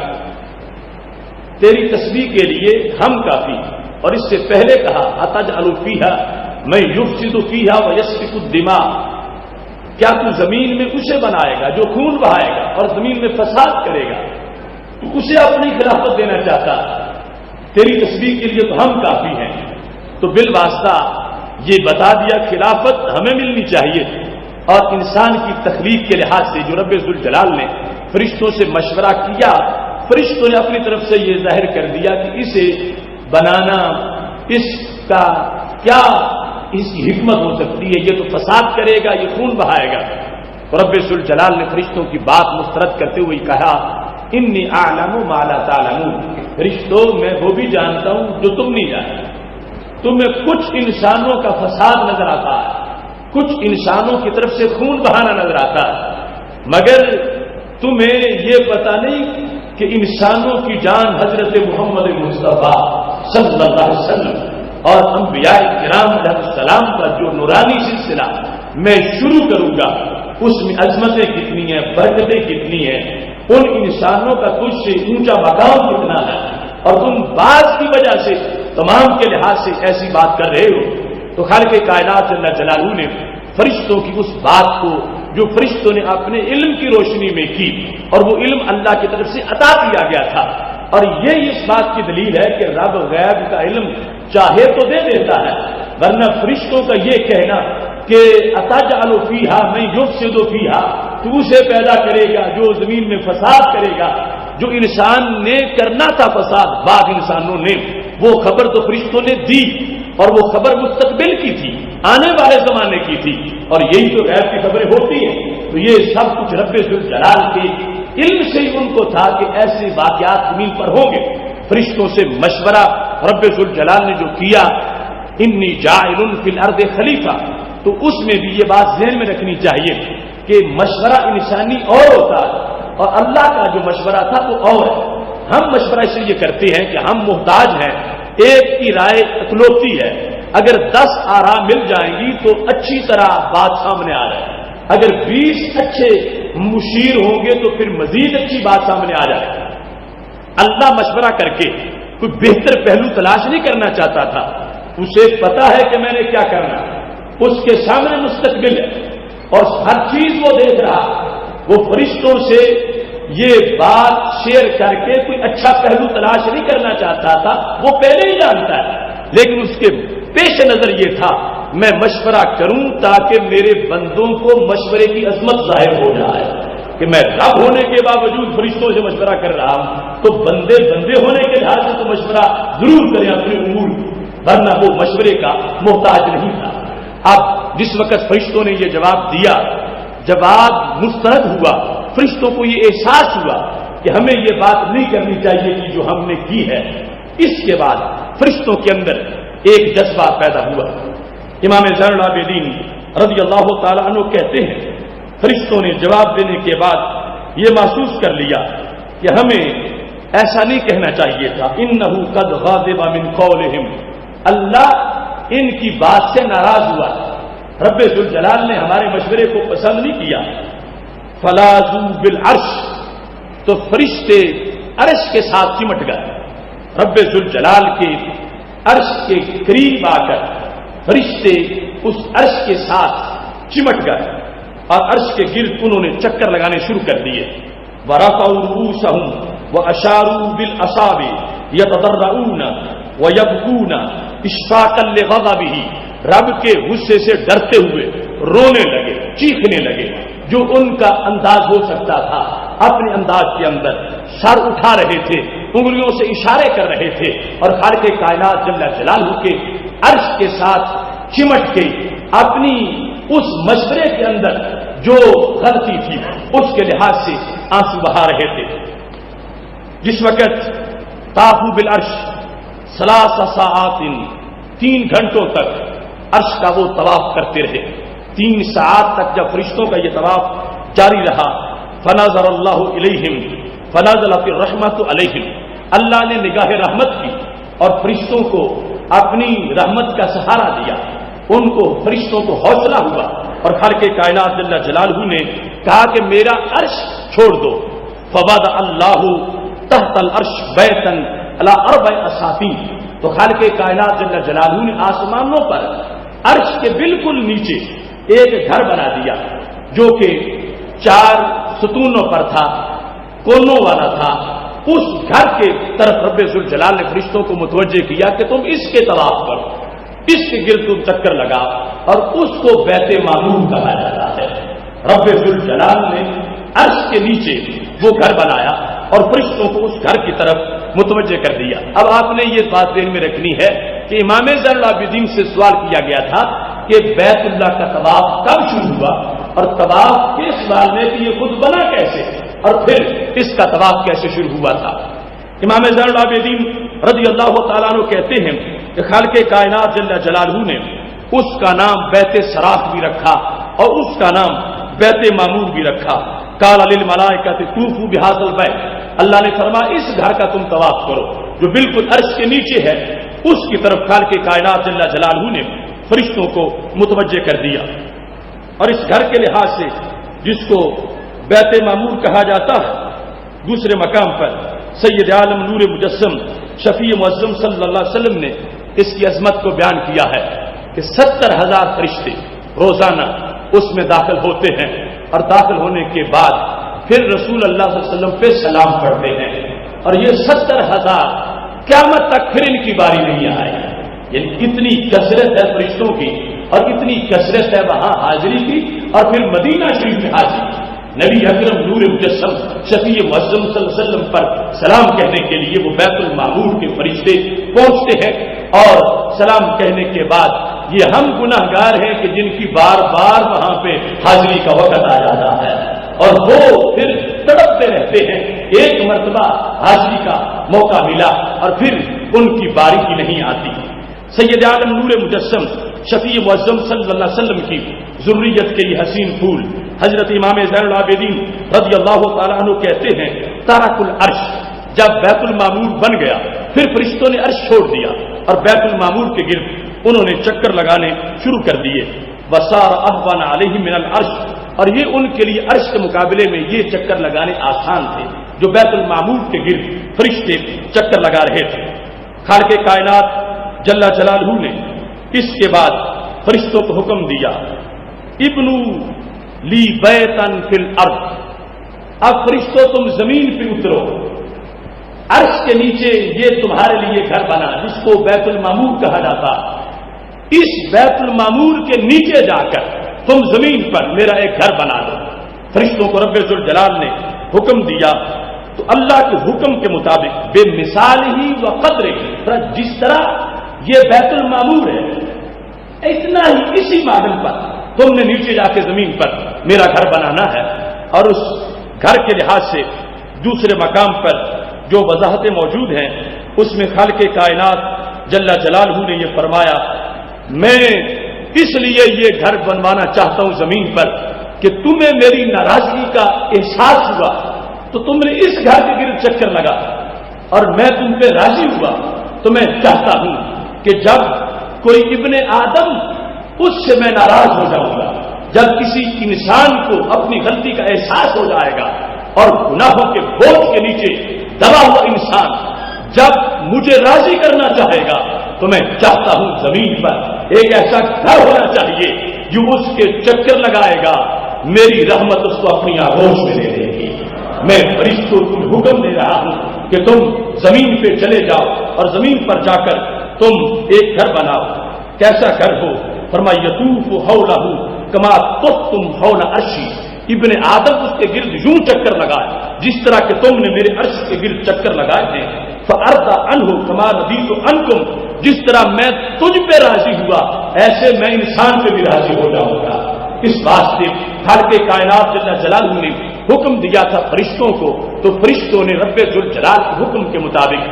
تیری تسبیح کے لیے ہم کافی، اور اس سے پہلے کہا اتجعل فیہا من یفسد فیہا ویسفک الدماء، کیا تو زمین میں اسے بنائے گا جو خون بہائے گا اور زمین میں فساد کرے گا، تو اسے اپنی خلافت دینا چاہتا، تیری تسبیح کے لیے تو ہم کافی ہیں۔ تو بالواسطہ یہ بتا دیا خلافت ہمیں ملنی چاہیے، اور انسان کی تخلیق کے لحاظ سے جو رب ذوالجلال نے فرشتوں سے مشورہ کیا، فرشتوں نے اپنی طرف سے یہ ظاہر کر دیا کہ اسے بنانا، اس کا کیا اس کی حکمت ہو سکتی ہے، یہ تو فساد کرے گا، یہ خون بہائے گا۔ تو رب ذوالجلال نے فرشتوں کی بات مسترد کرتے ہوئے کہا انی اعلم ما لا تعلمون، فرشتوں میں وہ بھی جانتا ہوں جو تم نہیں جانتے، تمہیں کچھ انسانوں کا فساد نظر آتا ہے، کچھ انسانوں کی طرف سے خون بہانا نظر آتا ہے، مگر تمہیں یہ پتہ نہیں کہ انسانوں کی جان حضرت محمد مصطفیٰ صلی اللہ علیہ وسلم اور انبیاء کرام علیہ السلام کا جو نورانی سلسلہ میں شروع کروں گا اس میں عظمتیں کتنی ہیں، برکتیں کتنی ہیں، ان انسانوں کا تجھ سے اونچا مقام کتنا ہے، اور تم بعض کی وجہ سے تمام کے لحاظ سے ایسی بات کر رہے ہو۔ تو خالق کائنات جل جلالہ نے فرشتوں کی اس بات کو جو فرشتوں نے اپنے علم کی روشنی میں کی، اور وہ علم اللہ کی طرف سے عطا کیا گیا تھا، اور یہ اس بات کی دلیل ہے کہ رب غیب کا علم چاہے تو دے دیتا ہے، ورنہ فرشتوں کا یہ کہنا کہ اتجعل فیہا من یفسد فیہا، تو اسے پیدا کرے گا جو زمین میں فساد کرے گا، جو انسان نے کرنا تھا فساد بعض انسانوں نے، وہ خبر تو فرشتوں نے دی، اور وہ خبر مستقبل کی تھی، آنے والے زمانے کی تھی، اور یہی تو غیب کی خبریں ہوتی ہیں۔ تو یہ سب کچھ رب ذوالجلال کے علم سے ہی ان کو تھا کہ ایسے واقعات زمین پر ہوں گے۔ فرشتوں سے مشورہ رب ذوالجلال نے جو کیا، انی جاعل فی الارض خلیفہ، تو اس میں بھی یہ بات ذہن میں رکھنی چاہیے کہ مشورہ انسانی اور ہوتا ہے، اور اللہ کا جو مشورہ تھا وہ اور ہے۔ ہم مشورہ اس لیے کرتے ہیں کہ ہم محتاج ہیں، ایک کی رائے اکلوتی ہے، اگر 10 آراء مل جائیں گی تو اچھی طرح بات سامنے آ رہا ہے، اگر 20 اچھے مشیر ہوں گے تو پھر مزید اچھی بات سامنے آ جائے گی۔ اللہ مشورہ کر کے کوئی بہتر پہلو تلاش نہیں کرنا چاہتا تھا، اسے پتا ہے کہ میں نے کیا کرنا ہے، اس کے سامنے مستقبل ہے اور ہر چیز وہ دیکھ رہا۔ وہ فرشتوں سے یہ بات شیئر کر کے کوئی اچھا پہلو تلاش نہیں کرنا چاہتا تھا، وہ پہلے ہی جانتا ہے، لیکن اس کے پیش نظر یہ تھا میں مشورہ کروں تاکہ میرے بندوں کو مشورے کی عظمت ظاہر ہو جائے کہ میں رب ہونے کے باوجود فرشتوں سے مشورہ کر رہا ہوں، تو بندے ہونے کے لحاظ سے تو مشورہ ضرور کریں اپنے امور، ورنہ وہ مشورے کا محتاج نہیں تھا۔ اب جس وقت فرشتوں نے یہ جواب دیا، جواب مسترد ہوا، فرشتوں کو یہ احساس ہوا کہ ہمیں یہ بات نہیں کرنی چاہیے کہ جو ہم نے کی ہے۔ اس کے بعد فرشتوں کے اندر ایک جذبہ پیدا ہوا۔ امام زین العابدین رضی اللہ تعالی عنہ کہتے ہیں فرشتوں نے جواب دینے کے بعد یہ محسوس کر لیا کہ ہمیں ایسا نہیں کہنا چاہیے تھا، انہ قد غاضب من قولہم، اللہ ان کی بات سے ناراض ہوا، رب ذوالجلال نے ہمارے مشورے کو پسند نہیں کیا۔ فلاذوا بالعرش، تو فرشتے عرش کے ساتھ چمٹ گئے، رب ذوالجلال کے عرش کے قریب آ کر فرشتے اس عرش کے ساتھ چمٹ گئے اور عرش کے گرد انہوں نے چکر لگانے شروع کر دیے۔ وَرَفَعُوا رُؤُوسَهُمْ وَأَشَارُوا بِالْأَصَابِعِ يَتَضَرَّعُونَ وَيَبْكُونَ إِشْفَاقًا لِغَضَبِهِ، رب کے غصے سے ڈرتے ہوئے رونے لگے، چیخنے لگے، جو ان کا انداز ہو سکتا تھا اپنے انداز کے اندر سر اٹھا رہے تھے، انگلیوں سے اشارے کر رہے تھے، اور خالق کائنات جل جلالہ کے عرش کے ساتھ چمٹ کے اپنی اس مشورے کے اندر جو غلطی تھی اس کے لحاظ سے آنسو بہا رہے تھے۔ جس وقت طافوا بالعرش 3 ساعات، 3 گھنٹوں تک عرش کا وہ طواف کرتے رہے، 3 ساعات تک جب فرشتوں کا یہ طواف جاری رہا، فنظر اللہ الیہم فنزلت الرحمۃ علیہم، اللہ نے نگاہ رحمت کی اور فرشتوں کو اپنی رحمت کا سہارا دیا، ان کو فرشتوں کو حوصلہ ہوا، اور خالق کائنات جل جلالہ نے کہا کہ میرا عرش چھوڑ دو۔ فوضع اللہ تحت العرش بیتا علی 4 اساطین، تو خالق کائنات جل جلالہ نے آسمانوں پر عرش کے بالکل نیچے ایک گھر بنا دیا جو کہ 4 ستونوں پر تھا، کونوں والا تھا۔ اس گھر کے طرف رب ذوالجلال نے فرشتوں کو متوجہ کیا کہ تم اس کے طواف کرو، اس کے گرد تم چکر لگاؤ، اور اس کو بیت معمور کہا جاتا ہے۔ رب ذوالجلال نے عرش کے نیچے وہ گھر بنایا اور فرشتوں کو اس گھر کی طرف متوجہ کر دیا۔ اب آپ نے یہ بات ذہن میں رکھنی ہے کہ امام زین العابدین سے سوال کیا گیا تھا کہ بیت اللہ کا طواف کب شروع ہوا، اور طواف کے سوال میں کہ یہ خود بنا کیسے، اور پھر اس کا طواف کیسے شروع ہوا تھا۔ امام زین العابدین رضی اللہ تعالیٰ عنہ کہتے ہیں کہ خالق کائنات جل جلالہ نے اس کا نام بیت سراف بھی رکھا اور اس کا نام بیت معمور بھی رکھا. قال للملائکۃ طوفوا بہذا البیت، اللہ نے فرمایا اس گھر کا تم طواف کرو جو بالکل عرش کے نیچے ہے. اس کی طرف خالق کائنات جل جلالہ نے فرشتوں کو متوجہ کر دیا. اور اس گھر کے لحاظ سے جس کو بیت معمور کہا جاتا ہے، دوسرے مقام پر سید عالم نور مجسم شفیع معظم صلی اللہ علیہ وسلم نے اس کی عظمت کو بیان کیا ہے کہ 70,000 فرشتے روزانہ اس میں داخل ہوتے ہیں، اور داخل ہونے کے بعد پھر رسول اللہ صلی اللہ علیہ وسلم پہ سلام پڑھتے ہیں. اور یہ 70,000 قیامت تک پھر ان کی باری نہیں آئے. یعنی اتنی کثرت ہے فرشتوں کی اور اتنی کثرت ہے وہاں حاضری کی. اور پھر مدینہ شریف میں حاضری، نبی اکرم نور مجسم شفیع معظم صلی اللہ علیہ وسلم پر سلام کہنے کے لیے وہ بیت المعمور کے فرشتے پہنچتے ہیں. اور سلام کہنے کے بعد یہ ہم گناہ گار ہیں کہ جن کی بار بار وہاں پہ حاضری کا وقت آ جاتا ہے اور وہ پھر تڑپتے رہتے ہیں. ایک مرتبہ حاضری کا موقع ملا اور پھر ان کی باری کی نہیں آتی. سید عالم نور مجسم شفیع معظم صلی اللہ علیہ وسلم کی ذریت کے یہ حسین پھول حضرت امام زین العابدین رضی اللہ تعالیٰ عنہ کہتے ہیں تارک العرش، جب بیت المعمور بن گیا پھر فرشتوں نے عرش چھوڑ دیا اور بیت المعمور کے گرد انہوں نے چکر لگانے شروع کر دیے. وصار اهون علیہ من العرش، اور یہ ان کے لیے عرش کے مقابلے میں یہ چکر لگانے آسان تھے جو بیت المعمور کے گرد فرشتے چکر لگا رہے تھے. خالق کائنات جل جلالہ نے اس کے بعد فرشتوں کو حکم دیا ابنو لی بیتن فی الارض، اب فرشتوں تم زمین پہ اترو، عرش کے نیچے یہ تمہارے لیے گھر بنا جس کو بیت المعمور کہا جاتا. اس بیت المعمور کے نیچے جا کر تم زمین پر میرا ایک گھر بنا دو. فرشتوں کو رب ذوالجلال نے حکم دیا تو اللہ کے حکم کے مطابق بے مثال ہی و قدر ہی، جس طرح یہ بیت المعمور ہے اتنا ہی اسی مادن پر تم نے نیچے جا کے زمین پر میرا گھر بنانا ہے. اور اس گھر کے لحاظ سے دوسرے مقام پر جو وضاحتیں موجود ہیں اس میں خالق کائنات جل جلالہ نے یہ فرمایا میں اس لیے یہ گھر بنوانا چاہتا ہوں زمین پر کہ تمہیں میری ناراضگی کا احساس ہوا تو تم نے اس گھر کے گرد چکر لگا اور میں تم پہ راضی ہوا. تو میں چاہتا ہوں کہ جب کوئی ابن آدم اس سے میں ناراض ہو جاؤں گا، جب کسی انسان کو اپنی غلطی کا احساس ہو جائے گا اور گناہوں کے بوجھ کے نیچے دبا ہوا انسان جب مجھے راضی کرنا چاہے گا تو میں چاہتا ہوں زمین پر ایک ایسا گھر ہونا چاہیے جو اس کے چکر لگائے گا، میری رحمت اس کو اپنی آغوش میں لے لے گی. میں فرشتوں کو حکم دے رہا ہوں کہ تم زمین پہ چلے جاؤ اور زمین پر جا کر تم ایک گھر بناؤ. کیسا گھر ہو؟ فرمایا یطوف حولہ کما طفتم حول عرشی، ابن آدم اس کے گرد یوں چکر لگائے جس طرح کہ تم نے میرے عرش کے گرد چکر لگائے ہیں. فارضى عنه كما رضيت عنكم، جس طرح میں تجھ پہ راضی ہوا ایسے میں انسان پہ بھی راضی ہو جاؤں گا. اس واسطے خالق کائنات جل جلالہ نے حکم دیا تھا فرشتوں کو، تو فرشتوں نے رب ذوالجلال کے حکم کے مطابق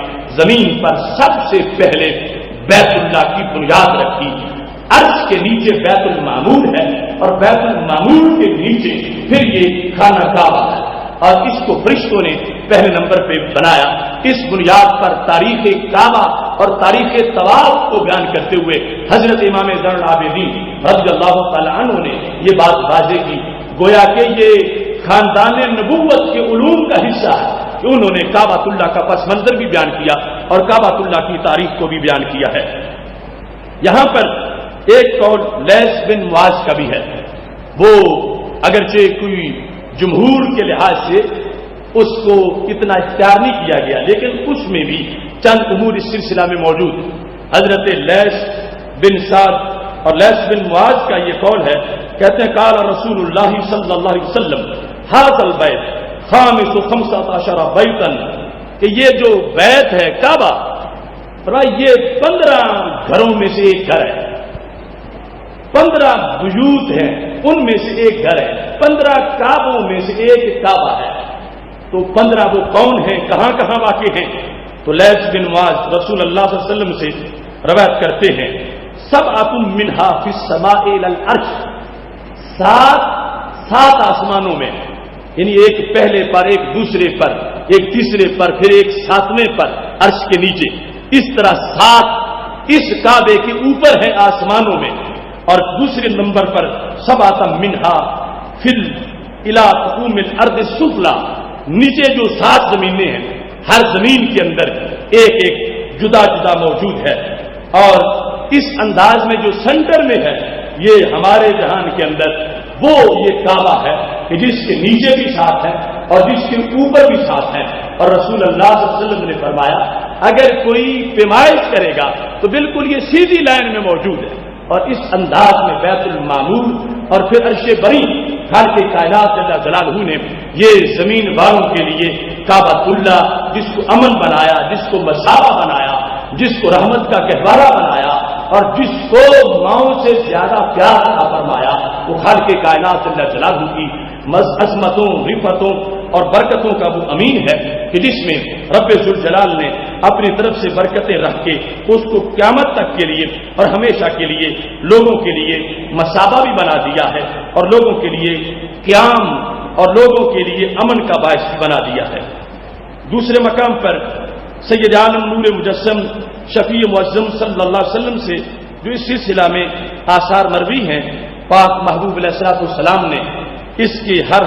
زمین پر سب سے پہلے بیت اللہ کی بنیاد رکھی. عرش کے نیچے بیت المعمور ہے اور بیت المعمور کے نیچے پھر یہ خانہ کعبہ ہے اور اس کو فرشتوں نے پہلے نمبر پہ بنایا. اس بنیاد پر تاریخ کعبہ اور تاریخ طواف کو بیان کرتے ہوئے حضرت امام زین العابدین رضی اللہ تعالیٰ عنہ نے یہ بات واضح کی گویا کہ یہ خاندان نبوت کے علوم کا حصہ ہے کہ انہوں نے کعبۃ اللہ کا پس منظر بھی بیان کیا اور کعبۃ اللہ کی تاریخ کو بھی بیان کیا ہے. یہاں پر ایک قول لیث بن معاذ کا بھی ہے، وہ اگرچہ کوئی جمہور کے لحاظ سے اس کو اتنا اختیار نہیں کیا گیا لیکن اس میں بھی چند امور اس سلسلہ میں موجود. حضرت لیث بن سعد اور لیث بن معاذ کا یہ قول ہے، کہتے ہیں قال رسول اللہ صلی اللہ علیہ وسلم ھذا البیت خامس 15 بیتا، کہ یہ جو بیت ہے کعبہ یہ 15 گھروں میں سے ایک گھر ہے، 15 بیوت ہیں ان میں سے ایک گھر ہے، 15 کعبوں میں سے ایک کعبہ ہے. تو 15 وہ کون ہیں، کہاں کہاں واقع ہیں؟ تو لیث بن معاذ رسول اللہ صلی اللہ علیہ وسلم سے روایت کرتے ہیں سبعۃ منھا فی السماء الی العرش، 7 7 آسمانوں میں، یعنی ایک پہلے پر، ایک دوسرے پر، ایک تیسرے پر، پھر ایک 7ویں پر عرش کے نیچے، اس طرح 7 اس کعبے کے اوپر ہے آسمانوں میں، اور دوسرے نمبر پر 7 منہا فل الی تقوم الارض السفلی، نیچے جو 7 زمینیں ہیں ہر زمین کے اندر ایک ایک جدا جدا موجود ہے، اور اس انداز میں جو سینٹر میں ہے یہ ہمارے جہان کے اندر وہ یہ کعبہ ہے کہ جس کے نیچے بھی 7 ہے اور جس کے اوپر بھی 7 ہے، اور رسول اللہ صلی اللہ علیہ وسلم نے فرمایا اگر کوئی پیمائش کرے گا تو بالکل یہ سیدھی لائن میں موجود ہے، اور اس انداز میں بیت المعمور اور پھر عرش بری خالق کائنات جل جلالہ نے یہ زمین والوں کے لیے کعبۃ اللہ، جس کو امن بنایا، جس کو مساوا بنایا، جس کو رحمت کا گہوارہ بنایا، اور جس کو ماؤں سے زیادہ پیار عطا فرمایا، وہ خالق کائنات جل جلالہ کی عظمتوں، رفتوں اور برکتوں کا وہ امین ہے کہ جس میں رب ذوالجلال نے اپنی طرف سے برکتیں رکھ کے اس کو قیامت تک کے لیے اور ہمیشہ کے لیے لوگوں کے لیے مسابہ بھی بنا دیا ہے، اور لوگوں کے لیے قیام اور لوگوں کے لیے امن کا باعث بنا دیا ہے۔ دوسرے مقام پر سید عالم نور مجسم شفیع معظم صلی اللہ علیہ وسلم سے جو اس سلسلہ میں آثار مروی ہیں، پاک محبوب علیہ الصلوۃ والسلام نے اس کے ہر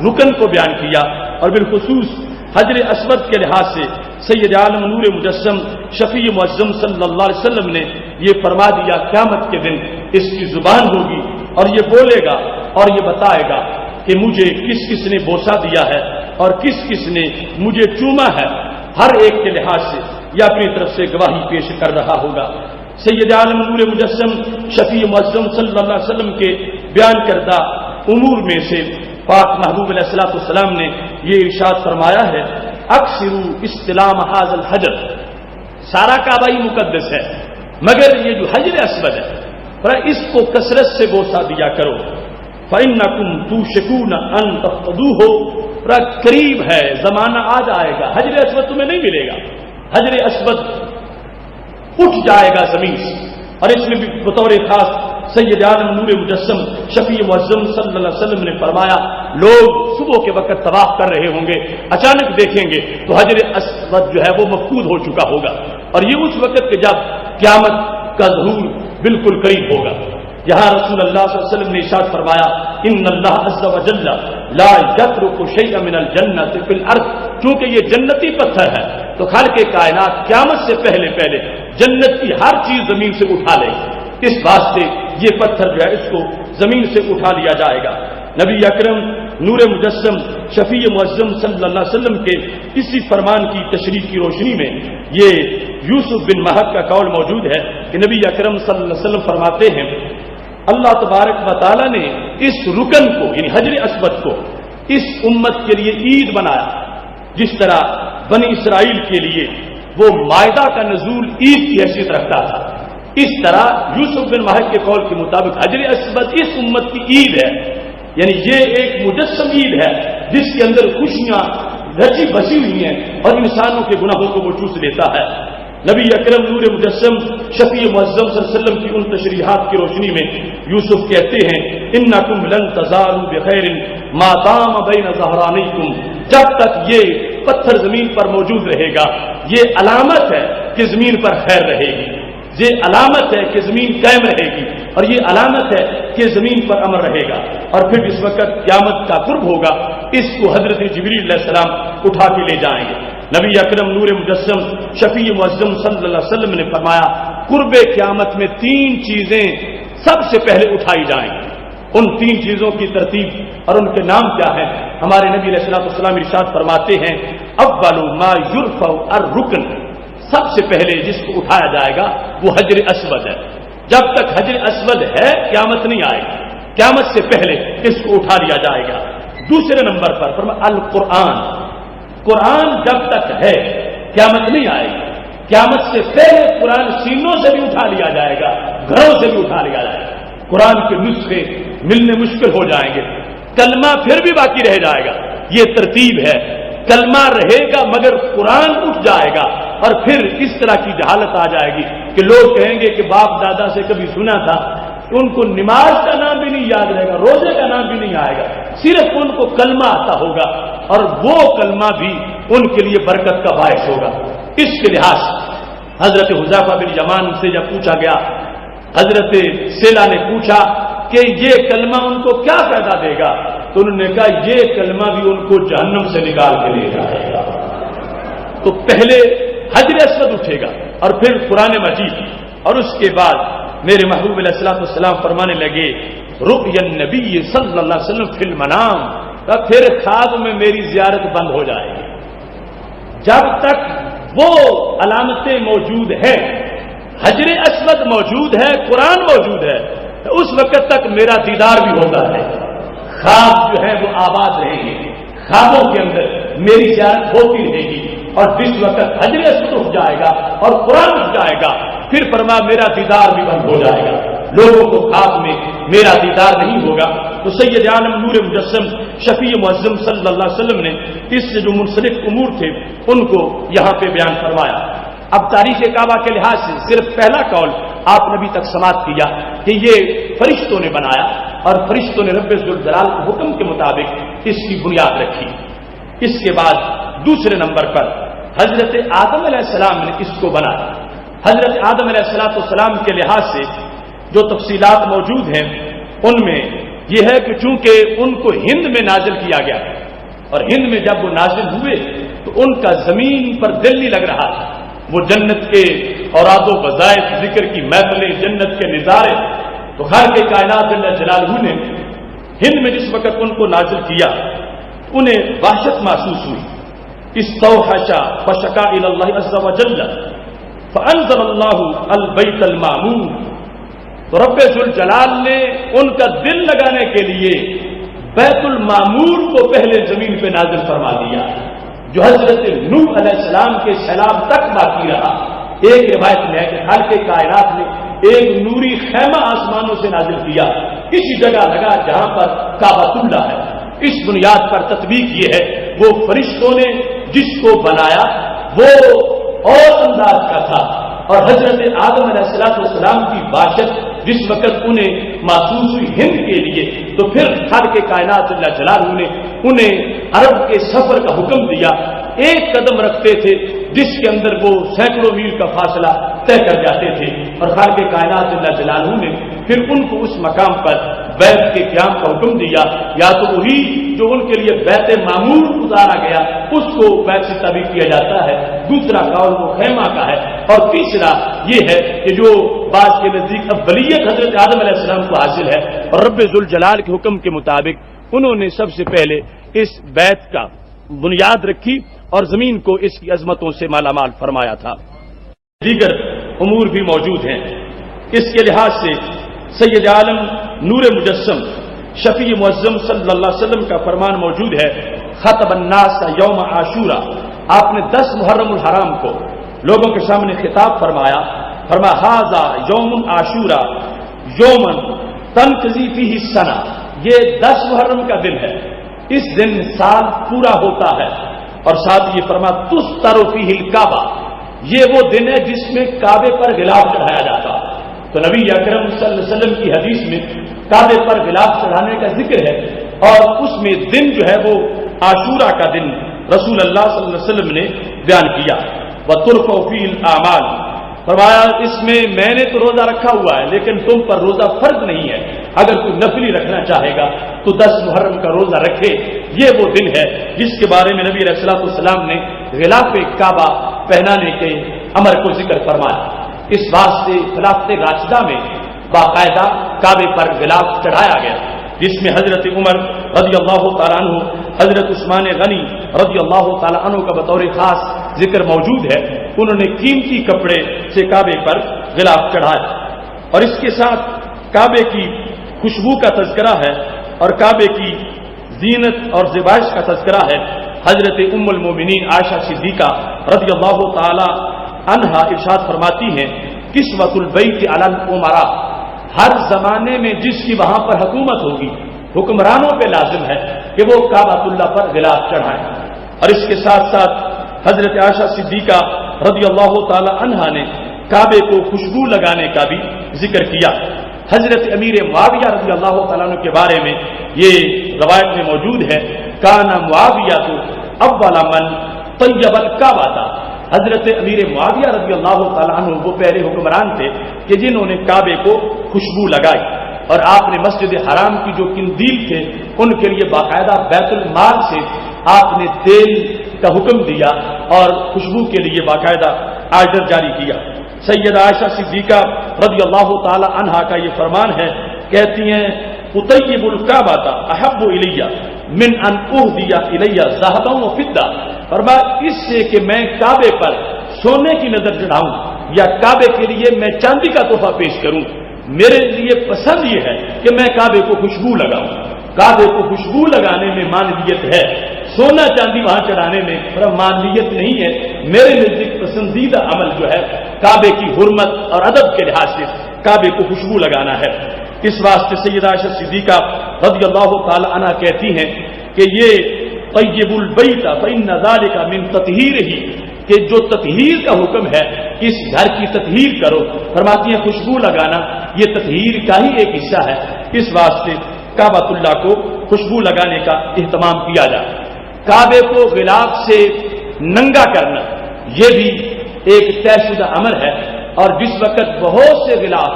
رکن کو بیان کیا، اور بالخصوص حجر اسود کے لحاظ سے سید عالم نور مجسم شفیع معظم صلی اللہ علیہ وسلم نے یہ فرما دیا قیامت کے دن اس کی زبان ہوگی اور یہ بولے گا اور یہ بتائے گا کہ مجھے کس کس نے بوسہ دیا ہے اور کس کس نے مجھے چوما ہے، ہر ایک کے لحاظ سے یہ اپنی طرف سے گواہی پیش کر رہا ہوگا۔ سید عالم نور مجسم شفیع معظم صلی اللہ علیہ وسلم کے بیان کردہ امور میں سے پاک محبوب علیہ الصلوۃ والسلام نے یہ ارشاد فرمایا ہے اکثروا استلام ھذا الحجر، سارا کعبہ ہی مقدس ہے مگر یہ جو حجر اسود ہے اس کو کثرت سے بوسہ دیا کرو، فإنکم توشکون ان تفقدوہ، قریب ہے زمانہ آ جائے گا حجر اسود تمہیں نہیں ملے گا، حجر اسود اٹھ جائے گا زمین سے۔ اور اس میں بھی بطور خاص سید عالم نور مجسم شفیع معظم صلی اللہ علیہ وسلم نے فرمایا لوگ صبح کے وقت طواف کر رہے ہوں گے، اچانک دیکھیں گے تو حجر اسود جو ہے وہ مفقود ہو چکا ہوگا، اور یہ اس وقت کہ جب قیامت کا ظہور بالکل قریب ہوگا۔ یہاں رسول اللہ صلی اللہ علیہ وسلم نے ارشاد فرمایا ان اللہ عز وجل لا یترک شیئا من الجنۃ فی الارض، چونکہ یہ جنتی پتھر ہے تو خالق کائنات قیامت سے پہلے جنت کی ہر چیز زمین سے اٹھا لے گی، اس واسطے یہ پتھر جو ہے اس کو زمین سے اٹھا لیا جائے گا۔ نبی اکرم نور مجسم شفیع معظم صلی اللہ علیہ وسلم کے اسی فرمان کی تشریح کی روشنی میں یہ یوسف بن مہک کا قول موجود ہے کہ نبی اکرم صلی اللہ علیہ وسلم فرماتے ہیں اللہ تبارک و تعالی نے اس رکن کو یعنی حجر اسود کو اس امت کے لیے عید بنایا، جس طرح بنی اسرائیل کے لیے وہ مائدہ کا نزول عید کی حیثیت رکھتا تھا، اس طرح یوسف بن مہک کے قول کے مطابق حجر اسود اس امت کی عید ہے، یعنی یہ ایک مجسم عید ہے جس کے اندر خوشیاں رچی بسی ہوئی ہیں اور انسانوں کے گناہوں کو وہ چوس لیتا ہے۔ نبی اکرم نور مجسم شفیع معظم صلی اللہ علیہ وسلم کی ان تشریحات کی روشنی میں یوسف کہتے ہیں انکم لن تزالوا بخیر ما دام بین ظہرانیکم، جب تک یہ پتھر زمین پر موجود رہے گا یہ علامت ہے کہ زمین پر خیر رہے گی، یہ علامت ہے کہ زمین قائم رہے گی، اور یہ علامت ہے کہ زمین پر امر رہے گا، اور پھر جس وقت قیامت کا قرب ہوگا اس کو حضرت جبریل علیہ السلام اٹھا کے لے جائیں گے۔ نبی اکرم نور مجسم شفیع معظم صلی اللہ علیہ وسلم نے فرمایا قرب قیامت میں 3 چیزیں سب سے پہلے اٹھائی جائیں گی، ان 3 چیزوں کی ترتیب اور ان کے نام کیا ہے ہمارے نبی علیہ الصلوۃ والسلام ارشاد فرماتے ہیں اول ما یرفع الرکن، سب سے پہلے جس کو اٹھایا جائے گا وہ حجر اسود ہے، جب تک حجر اسود ہے قیامت نہیں آئے گی، قیامت سے پہلے اس کو اٹھا لیا جائے گا۔ دوسرے نمبر پر فرمایا القرآن، قرآن جب تک ہے قیامت نہیں آئے گی، قیامت سے پہلے قرآن سینوں سے بھی اٹھا لیا جائے گا، گھروں سے بھی اٹھا لیا جائے گا، قرآن کے نسخے ملنے مشکل ہو جائیں گے، کلمہ پھر بھی باقی رہ جائے گا، یہ ترتیب ہے، کلمہ رہے گا مگر قرآن اٹھ جائے گا، اور پھر اس طرح کی جہالت آ جائے گی کہ لوگ کہیں گے کہ باپ دادا سے کبھی سنا تھا کہ ان کو نماز کا نام بھی نہیں یاد رہے گا، روزے کا نام بھی نہیں آئے گا، صرف ان کو کلمہ آتا ہوگا، اور وہ کلمہ بھی ان کے لیے برکت کا باعث ہوگا۔ اس کے لحاظ سے حضرت حذیفہ بن یمان سے جب پوچھا گیا، حضرت سیلا نے پوچھا کہ یہ کلمہ ان کو کیا فائدہ دے گا، تو انہوں نے کہا یہ کلمہ بھی ان کو جہنم سے نکال کے لے جائے گا۔ تو پہلے حجر اسود اٹھے گا اور پھر قرآن مجید، اور اس کے بعد میرے محبوب علیہ الصلوۃ والسلام فرمانے لگے رؤی النبی صلی اللہ علیہ وسلم فی المنام، پھر خواب میں میری زیارت بند ہو جائے گی۔ جب تک وہ علامتیں موجود ہیں، حجر اسود موجود ہے، قرآن موجود ہے، اس وقت تک میرا دیدار بھی ہوتا ہے، خواب جو ہے وہ آباد رہیں گے، خوابوں کے اندر میری زیارت ہوتی رہے گی، اور جس وقت حجر اسود اٹھ جائے گا اور قرآن اٹھ جائے گا، پھر فرما میرا دیدار بھی بند ہو جائے گا، لوگوں کو خواب میں میرا دیدار نہیں ہوگا۔ تو سید عالم نور مجسم شفیع معظم صلی اللہ علیہ وسلم نے اس سے جو منسلک امور تھے ان کو یہاں پہ بیان فرمایا۔ اب تاریخ کعبہ کے لحاظ سے صرف پہلا قول آپ نے ابھی تک سماعت کیا کہ یہ فرشتوں نے بنایا، اور فرشتوں نے رب ذوالجلال کے حکم کے مطابق اس کی بنیاد رکھی۔ اس کے بعد دوسرے نمبر پر حضرت آدم علیہ السلام نے اس کو بنایا۔ حضرت آدم علیہ السلام کے لحاظ سے جو تفصیلات موجود ہیں ان میں یہ ہے کہ چونکہ ان کو ہند میں نازل کیا گیا، اور ہند میں جب وہ نازل ہوئے تو ان کا زمین پر دل نہیں لگ رہا تھا، وہ جنت کے اوراد و وظائف ذکر کی محفلیں، جنت کے نظارے، تو خالق کائنات جل جلالہ نے ہند میں جس وقت ان کو نازل کیا انہیں وحشت محسوس ہوئی۔ استوحش فشکا الی اللہ عز وجل فانزل اللہ البیت المعمور، تو رب ذوالجلال نے ان کا دل لگانے کے لیے بیت المعمور کو پہلے زمین پہ نازل فرما دیا، جو حضرت نوح علیہ السلام کے سیلاب تک باقی رہا۔ ایک روایت میں ہے کہ خالق کائنات نے ایک نوری خیمہ آسمانوں سے نازل کیا، کسی جگہ لگا جہاں پر کعبۃ اللہ ہے۔ اس بنیاد پر تطبیق یہ ہے وہ فرشتوں نے جس کو بنایا وہ اور انداز کا تھا، اور حضرت آدم علیہ السلام کی باشت جس وقت انہیں محسوس ہوئی ہند کے لیے، تو پھر خالق کائنات جل جلالہ نے انہیں عرب کے سفر کا حکم دیا۔ ایک قدم رکھتے تھے جس کے اندر وہ سینکڑوں میل کا فاصلہ طے کر جاتے تھے، اور خالق کائنات جل جلالہ نے پھر ان کو اس مقام پر بیت کے قیام کا حکم دیا۔ یا تو وہی جو ان کے لیے بیت معمور گزارا گیا اس کو بیت سے تعبیر کیا جاتا ہے، دوسرا قول وہ خیمہ کا ہے، اور تیسرا یہ ہے کہ جو بعض کے نزدیک ابلیت حضرت آدم علیہ السلام کو حاصل ہے، اور رب ذوالجلال کے حکم کے مطابق انہوں نے سب سے پہلے اس بیت کا بنیاد رکھی اور زمین کو اس کی عظمتوں سے مالا مال فرمایا تھا۔ دیگر امور بھی موجود ہیں۔ اس کے لحاظ سے سید عالم نور مجسم شفیع معظم صلی اللہ علیہ وسلم کا فرمان موجود ہے، خطب الناس یوم عاشورہ، آپ نے 10 محرم الحرام کو لوگوں کے سامنے خطاب فرمایا، فرمایا ھذا یوم عاشورہ یومن تنقضی فیہ السنہ، یہ 10 محرم کا دن ہے، اس دن سال پورا ہوتا ہے، اور ساتھ یہ فرما تستر فیہ الکعبہ، یہ وہ دن ہے جس میں کعبے پر غلاف چڑھایا جاتا۔ تو نبی اکرم صلی اللہ علیہ وسلم کی حدیث میں کعبے پر غلاف چڑھانے کا ذکر ہے، اور اس میں دن جو ہے وہ عاشورہ کا دن رسول اللہ صلی اللہ علیہ وسلم نے بیان کیا۔ وَتُرْفَعُ فِيهِ الْأَعْمَالُ، فرمایا اس میں نے تو روزہ رکھا ہوا ہے لیکن تم پر روزہ فرض نہیں ہے، اگر کوئی نفلی رکھنا چاہے گا تو 10 محرم کا روزہ رکھے۔ یہ وہ دن ہے جس کے بارے میں نبی علیہ الصلوۃ والسلام نے غلاف کعبہ پہنانے کے امر کو ذکر فرمایا۔ اس واسطے خلافت راشدہ میں باقاعدہ کعبے پر غلاف چڑھایا گیا، جس میں حضرت عمر رضی اللہ تعالیٰ عنہ، حضرت عثمان غنی رضی اللہ تعالیٰ عنہ کا بطور خاص ذکر موجود ہے، انہوں نے قیمتی کپڑے سے کعبے پر غلاف چڑھایا۔ اور اس کے ساتھ کعبے کی خوشبو کا تذکرہ ہے، اور کعبے کی زینت اور زیبائش کا تذکرہ ہے۔ حضرت ام المومنین عائشہ صدیقہ رضی اللہ تعالی عنہا ارشاد فرماتی ہیں، کسوۃ البیت علی الامراء، ہر زمانے میں جس کی وہاں پر حکومت ہوگی حکمرانوں پہ لازم ہے کہ وہ کعبۃ اللہ پر غلاف چڑھائیں۔ اور اس کے ساتھ ساتھ حضرت عائشہ صدیقہ رضی اللہ تعالی عنہا نے کعبے کو خوشبو لگانے کا بھی ذکر کیا۔ حضرت امیر معاویہ رضی اللہ تعالیٰ عنہ کے بارے میں یہ روایت میں موجود ہے، کان معاویہ تو اول من طیب الکعبہ تھا، حضرت امیر معاویہ رضی اللہ تعالیٰ عنہ وہ پہلے حکمران تھے کہ جنہوں نے کعبے کو خوشبو لگائی، اور آپ نے مسجد حرام کی جو قندیل تھے ان کے لیے باقاعدہ بیت المال سے آپ نے تیل کا حکم دیا اور خوشبو کے لیے باقاعدہ آرڈر جاری کیا۔ سیدہ عائشہ صدیقہ رضی اللہ تعالی عنہا کا یہ فرمان ہے، کہتی ہیں اطیب الکعبہ احب الیہ من ان اہدی الیہ ذهبا وفضہ، فرمایا اس سے کہ میں کعبے پر سونے کی نظر چڑھاؤں یا کعبے کے لیے میں چاندی کا تحفہ پیش کروں، میرے لیے پسند یہ ہے کہ میں کعبے کو خوشبو لگاؤں۔ کعبے کو خوشبو لگانے میں مانویت ہے، سونا چاندی وہاں چڑھانے میں مانویت نہیں ہے۔ میرے نزدیک پسندیدہ عمل جو ہے کعبے کی حرمت اور ادب کے لحاظ سے کعبے کو خوشبو لگانا ہے۔ اس واسطے سیدہ عائشہ صدیقہ رضی اللہ تعالی عنہ کہتی ہیں کہ یہ طیب البیت فإن ذلک من تطہیرہ، کہ جو تطہیر کا حکم ہے اس گھر کی تطہیر کرو، فرماتی ہیں خوشبو لگانا یہ تطہیر کا ہی ایک حصہ ہے، اس واسطے کعبۃ اللہ کو خوشبو لگانے کا اہتمام کیا جائے۔ کعبے کو غلاف سے ننگا کرنا یہ بھی ایک طے شدہ امر ہے، اور جس وقت بہت سے غلاف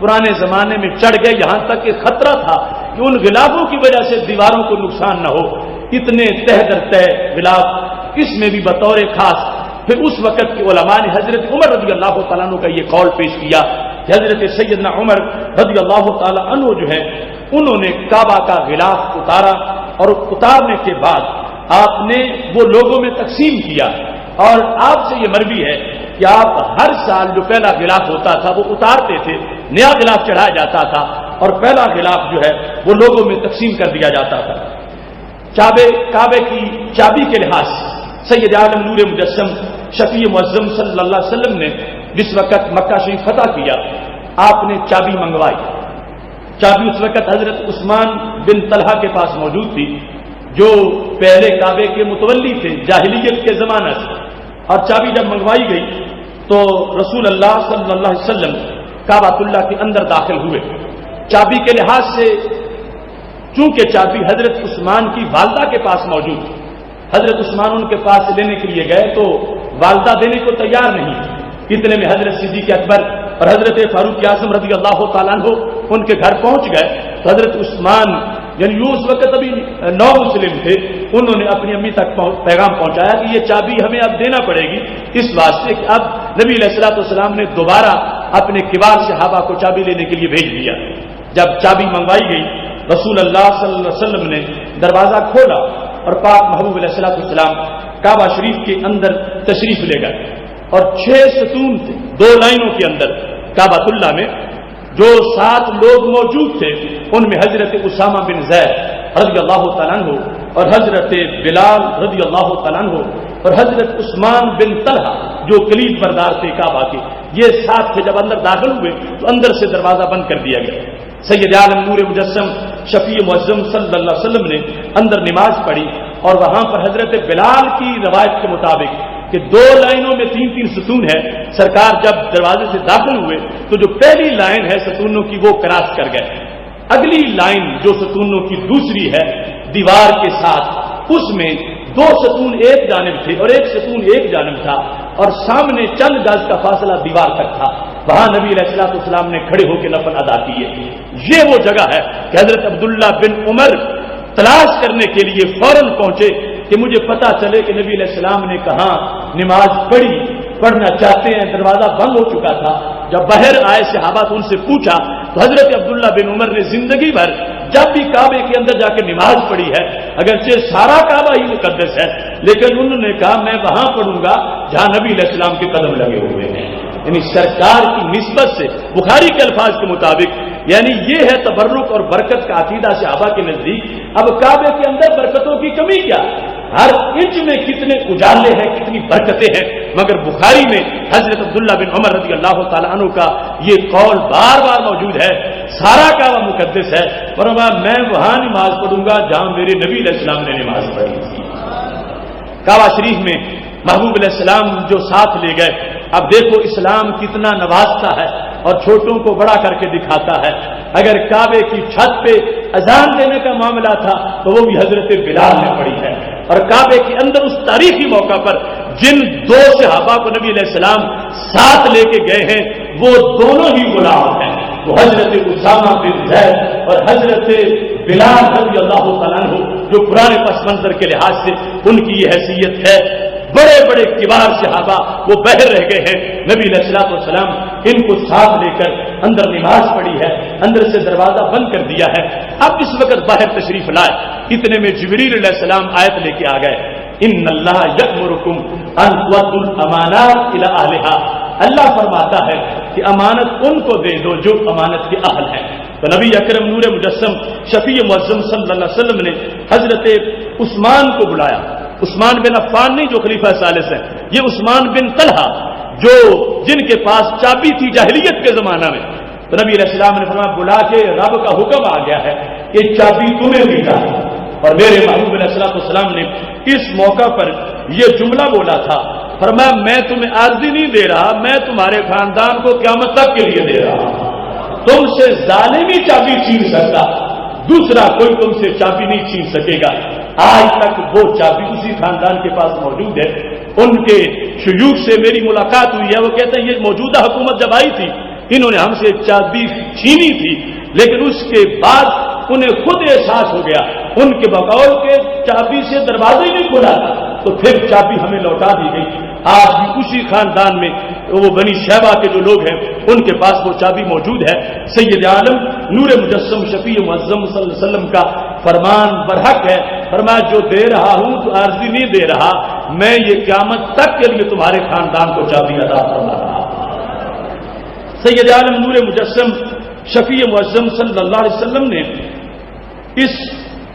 پرانے زمانے میں چڑھ گئے، یہاں تک کہ خطرہ تھا کہ ان غلافوں کی وجہ سے دیواروں کو نقصان نہ ہو، اتنے تہ در تہ غلاف، اس میں بھی بطور خاص پھر اس وقت کے علماء نے حضرت عمر رضی اللہ تعالیٰ عنہ کا یہ قول پیش کیا کہ حضرت سیدنا عمر رضی اللہ تعالیٰ عنہ جو ہے انہوں نے کعبہ کا غلاف اتارا، اور اتارنے کے بعد آپ نے وہ لوگوں میں تقسیم کیا، اور آپ سے یہ مروی ہے کہ آپ ہر سال جو پہلا غلاف ہوتا تھا وہ اتارتے تھے، نیا غلاف چڑھایا جاتا تھا، اور پہلا غلاف جو ہے وہ لوگوں میں تقسیم کر دیا جاتا تھا۔ کعبے کی چابی کے لحاظ سے سید عالم نور مجسم شفیع معظم صلی اللہ علیہ وسلم نے جس وقت مکہ شریف فتح کیا آپ نے چابی منگوائی۔ چابی اس وقت حضرت عثمان بن طلحہ کے پاس موجود تھی جو پہلے کعبے کے متولی تھے جاہلیت کے زمانہ سے، اور چابی جب منگوائی گئی تو رسول اللہ صلی اللہ علیہ وسلم کعبۃ اللہ کے اندر داخل ہوئے۔ چابی کے لحاظ سے چونکہ چابی حضرت عثمان کی والدہ کے پاس موجود تھی، حضرت عثمان ان کے پاس لینے کے لیے گئے تو والدہ دینے کو تیار نہیں، اتنے میں حضرت صدیق اکبر اور حضرت فاروق اعظم رضی اللہ تعالیٰ عنہ ان کے گھر پہنچ گئے تو حضرت عثمان یعنی یوں اس وقت ابھی نو مسلم تھے، انہوں نے اپنی امی تک پیغام پہنچایا کہ یہ چابی ہمیں اب دینا پڑے گی، اس واسطے کہ اب نبی علیہ الصلوۃ والسلام نے دوبارہ اپنے کبار صحابہ کو چابی لینے کے لیے بھیج دیا۔ جب چابی منگوائی گئی رسول اللہ صلی اللہ علیہ وسلم نے دروازہ کھولا اور پاک محبوب علیہ الصلوۃ والسلام کعبہ شریف کے اندر تشریف لے گئے، اور 6 ستون تھے 2 لائنوں کے اندر کعبۃ اللہ میں، جو 7 لوگ موجود تھے ان میں حضرت اسامہ بن زید رضی اللہ تعالیٰ عنہ اور حضرت بلال رضی اللہ تعالیٰ عنہ اور حضرت عثمان بن طلحہ جو کلید بردار تھے کعبہ کے، یہ 7 تھے۔ جب اندر داخل ہوئے تو اندر سے دروازہ بند کر دیا گیا۔ سید عالم نور مجسم شفیع معظم صلی اللہ علیہ وسلم نے اندر نماز پڑھی، اور وہاں پر حضرت بلال کی روایت کے مطابق کہ 2 لائنوں میں 3 ستون ہے، سرکار جب دروازے سے داخل ہوئے تو جو پہلی لائن ہے ستونوں کی وہ کراس کر گئے، اگلی لائن جو ستونوں کی دوسری ہے دیوار کے ساتھ اس میں 2 ستون ایک جانب تھے اور 1 ستون ایک جانب تھا، اور سامنے چند گز کا فاصلہ دیوار تک تھا، وہاں نبی علیہ الصلوۃ والسلام نے کھڑے ہو کے نفل ادا کیے۔ یہ وہ جگہ ہے کہ حضرت عبداللہ بن عمر تلاش کرنے کے لیے فوراً پہنچے کہ مجھے پتا چلے کہ نبی علیہ السلام نے کہاں نماز پڑھنا چاہتے ہیں، دروازہ بند ہو چکا تھا۔ جب باہر آئے صحابہ تو ان سے پوچھا تو حضرت عبداللہ بن عمر نے زندگی بھر جب بھی کعبے کے اندر جا کے نماز پڑھی ہے، اگرچہ سارا کعبہ ہی مقدس ہے لیکن انہوں نے کہا میں وہاں پڑھوں گا جہاں نبی علیہ السلام کے قدم لگے ہوئے ہیں، یعنی سرکار کی نسبت سے بخاری کے الفاظ کے مطابق، یعنی یہ ہے تبرک اور برکت کا عقیدہ صحابہ کے نزدیک۔ اب کعبے کے اندر برکتوں کی کمی کیا، ہر انچ میں کتنے اجالے ہیں، کتنی برکتیں ہیں، مگر بخاری میں حضرت عبداللہ بن عمر رضی اللہ تعالیٰ عنہ کا یہ قول بار بار موجود ہے، سارا کعبہ مقدس ہے، فرمایا میں وہاں نماز پڑھوں گا جہاں میرے نبی علیہ السلام نے نماز پڑھی تھی۔ کعبہ شریف میں محبوب علیہ السلام جو ساتھ لے گئے، اب دیکھو اسلام کتنا نوازتا ہے اور چھوٹوں کو بڑا کر کے دکھاتا ہے۔ اگر کعبے کی چھت پہ اذان دینے کا معاملہ تھا تو وہ بھی حضرت بلال نے پڑھی ہے. اور کعبے کے اندر اس تاریخی موقع پر جن دو صحابہ کو نبی علیہ السلام ساتھ لے کے گئے ہیں وہ دونوں ہی غلام ہیں. وہ حضرت اسامہ بن زید اور حضرت بلال رضی اللہ تعالیٰ عنہ جو پرانے پس منظر کے لحاظ سے ان کی یہ حیثیت ہے. بڑے بڑے کبار صحابہ وہ باہر رہ گئے ہیں. نبی علیہ الصلوۃ والسلام ان کو ساتھ لے کر اندر نماز پڑھی ہے, اندر سے دروازہ بند کر دیا ہے. اب اس وقت باہر تشریف لائے, اتنے میں جبریل علیہ السلام آیت لے کے آ گئے, ان اللہ یأمرکم ان تؤدوا الامانات الی اہلھا. اللہ فرماتا ہے کہ امانت ان کو دے دو جو امانت کے اہل ہیں. تو نبی اکرم نور مجسم شفیع معظم صلی اللہ علیہ وسلم نے حضرت عثمان کو بلایا. عثمان بن عفان نہیں جو خلیفہ ثالث ہے, یہ عثمان بن طلحہ جو جن کے پاس چابی تھی جاہلیت کے زمانہ میں. تو نبی علیہ السلام نے فرمایا بلا کے رب کا حکم آ گیا ہے کہ چابی تمہیں دی جائے. اور میرے محبوب علیہ السلام نے اس موقع پر یہ جملہ بولا تھا, فرمایا میں تمہیں عارضی نہیں دے رہا, میں تمہارے خاندان کو قیامت تک کے لیے دے رہا ہوں. تم سے ظالم ہی چابی چھین سکتا, دوسرا کوئی تم سے چابی نہیں چھین سکے گا. آج تک وہ چابی اسی خاندان کے پاس موجود ہے. ان کے شیوخ سے میری ملاقات ہوئی ہے, وہ کہتے ہیں یہ موجودہ حکومت جب آئی تھی انہوں نے ہم سے چابی چھینی تھی, لیکن اس کے بعد انہیں خود احساس ہو گیا ان کے بقول کے چابی سے دروازہ ہی نہیں کھلا تھا, تو پھر چابی ہمیں لوٹا دی گئی. آج بھی اسی خاندان میں وہ بنی شیبہ کے جو لوگ ہیں ان کے پاس وہ چابی موجود ہے. سید عالم نور مجسم شفیع معظم صلی اللہ علیہ وسلم کا فرمان برحق ہے, فرمایا جو دے رہا ہوں تو عارضی نہیں دے رہا, میں یہ قیامت تک کے لیے تمہارے خاندان کو چابی عطا فرما رہا. سید عالم نور مجسم شفیع معظم صلی اللہ علیہ وسلم نے اس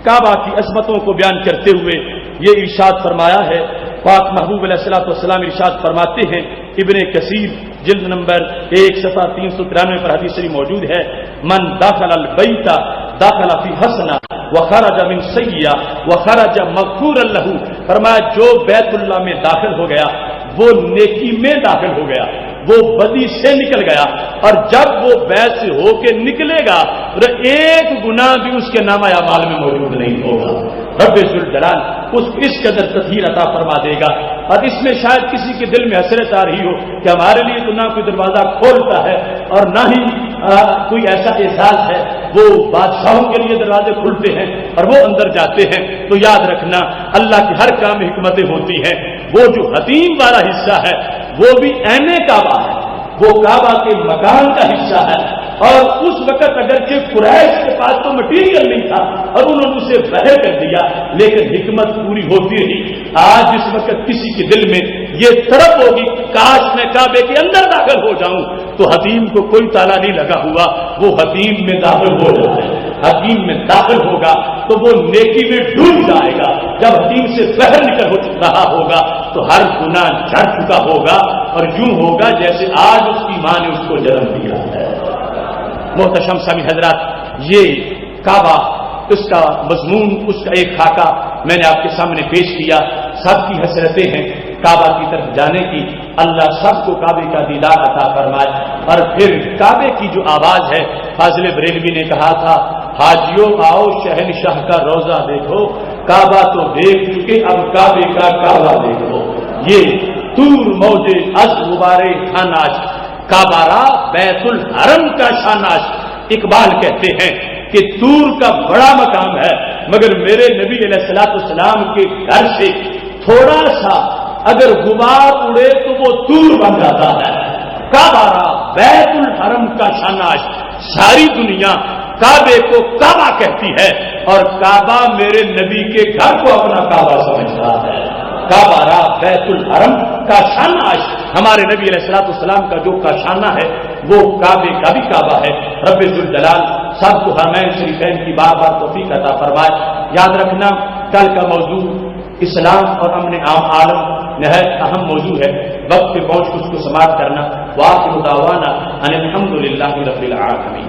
کعبہ کی عظمتوں کو بیان کرتے ہوئے یہ ارشاد فرمایا ہے. پاک محبوب علیہ الصلوۃ والسلام ارشاد فرماتے ہیں, ابن کثیر جلد نمبر 1 صفحہ 393 پر حدیث شریف موجود ہے, من داخل البیت داخل فی حسنہ وخرج من سیئہ وخرج مغفورا لہ. فرمایا جو بیت اللہ میں داخل ہو گیا وہ نیکی میں داخل ہو گیا, وہ بدی سے نکل گیا, اور جب وہ بیت سے ہو کے نکلے گا تو ایک گناہ بھی اس کے نامہ اعمال میں موجود نہیں ہوگا. رب ذوالجلال اس قدر تطہیر عطا فرما دے گا. اور اس میں شاید کسی کے دل میں حسرت آ رہی ہو کہ ہمارے لیے تو نہ کوئی دروازہ کھولتا ہے اور نہ ہی کوئی ایسا احساس ہے, وہ بادشاہوں کے لیے دروازے کھلتے ہیں اور وہ اندر جاتے ہیں. تو یاد رکھنا اللہ کی ہر کام حکمتیں ہوتی ہیں. وہ جو حتیم والا حصہ ہے وہ بھی عین کعبہ ہے, وہ کعبہ کے مکان کا حصہ ہے. اور اس وقت اگرچہ قریش کے پاس تو مٹیریل نہیں تھا اور انہوں نے اسے بہر کر دیا, لیکن حکمت پوری ہوتی رہی. آج اس وقت کسی کے دل میں یہ طرف ہوگی کاش میں کعبے کے اندر داخل ہو جاؤں, تو حتیم کو کوئی تالا نہیں لگا ہوا, وہ حتیم میں داخل ہو جائے. حتیم میں داخل ہوگا تو وہ نیکی میں ڈوب جائے گا. جب حتیم سے باہر نکل ہو رہا ہوگا تو ہر گناہ جھڑ چکا ہوگا اور یوں ہوگا جیسے آج اس کی ماں نے اس کو جنم دیا ہے. محتشم سامعین حضرات, یہ کعبہ اس کا مضمون, اس کا ایک خاکہ میں نے آپ کے سامنے پیش کیا. سب کی حسرتیں ہیں کعبہ کی طرف جانے کی. اللہ سب کو کعبے کا دیدار عطا فرمائے. اور پھر کعبے کی جو آواز ہے, فاضل بریلوی نے کہا تھا, حاجیوں آؤ شہنشاہ کا روزہ دیکھو, کعبہ تو دیکھ چکے اب کعبے کا کعبہ دیکھو. یہ طور موجے از غبارے خاناج کعبہ را بیت الحرم کا شاناش. اقبال کہتے ہیں کہ طور کا بڑا مقام ہے, مگر میرے نبی علیہ الصلوۃ والسلام کے گھر سے تھوڑا سا اگر غبار اڑے تو وہ طور بن جاتا ہے. کعبہ را بیت الحرم کا شاناش. ساری دنیا کعبے کو کعبہ کہتی ہے اور کعبہ میرے نبی کے گھر کو اپنا کعبہ سمجھتا ہے. کعبہ را بیت الحرم کا شاناش. ہمارے نبی علیہ الصلوۃ والسلام کا جو کاشانہ ہے وہ کعبے کا بھی کعبہ ہے. رب ذوالجلال سب کو حرمین شریفین کی بار بار توفیق عطا فرمائے. یاد رکھنا کل کا موضوع اسلام اور امن عام عالم نہایت اہم موضوع ہے. وقت پہ پہنچ اس کو سماعت کرنا. وآخر دعوانا ان الحمد للہ رب العالمین.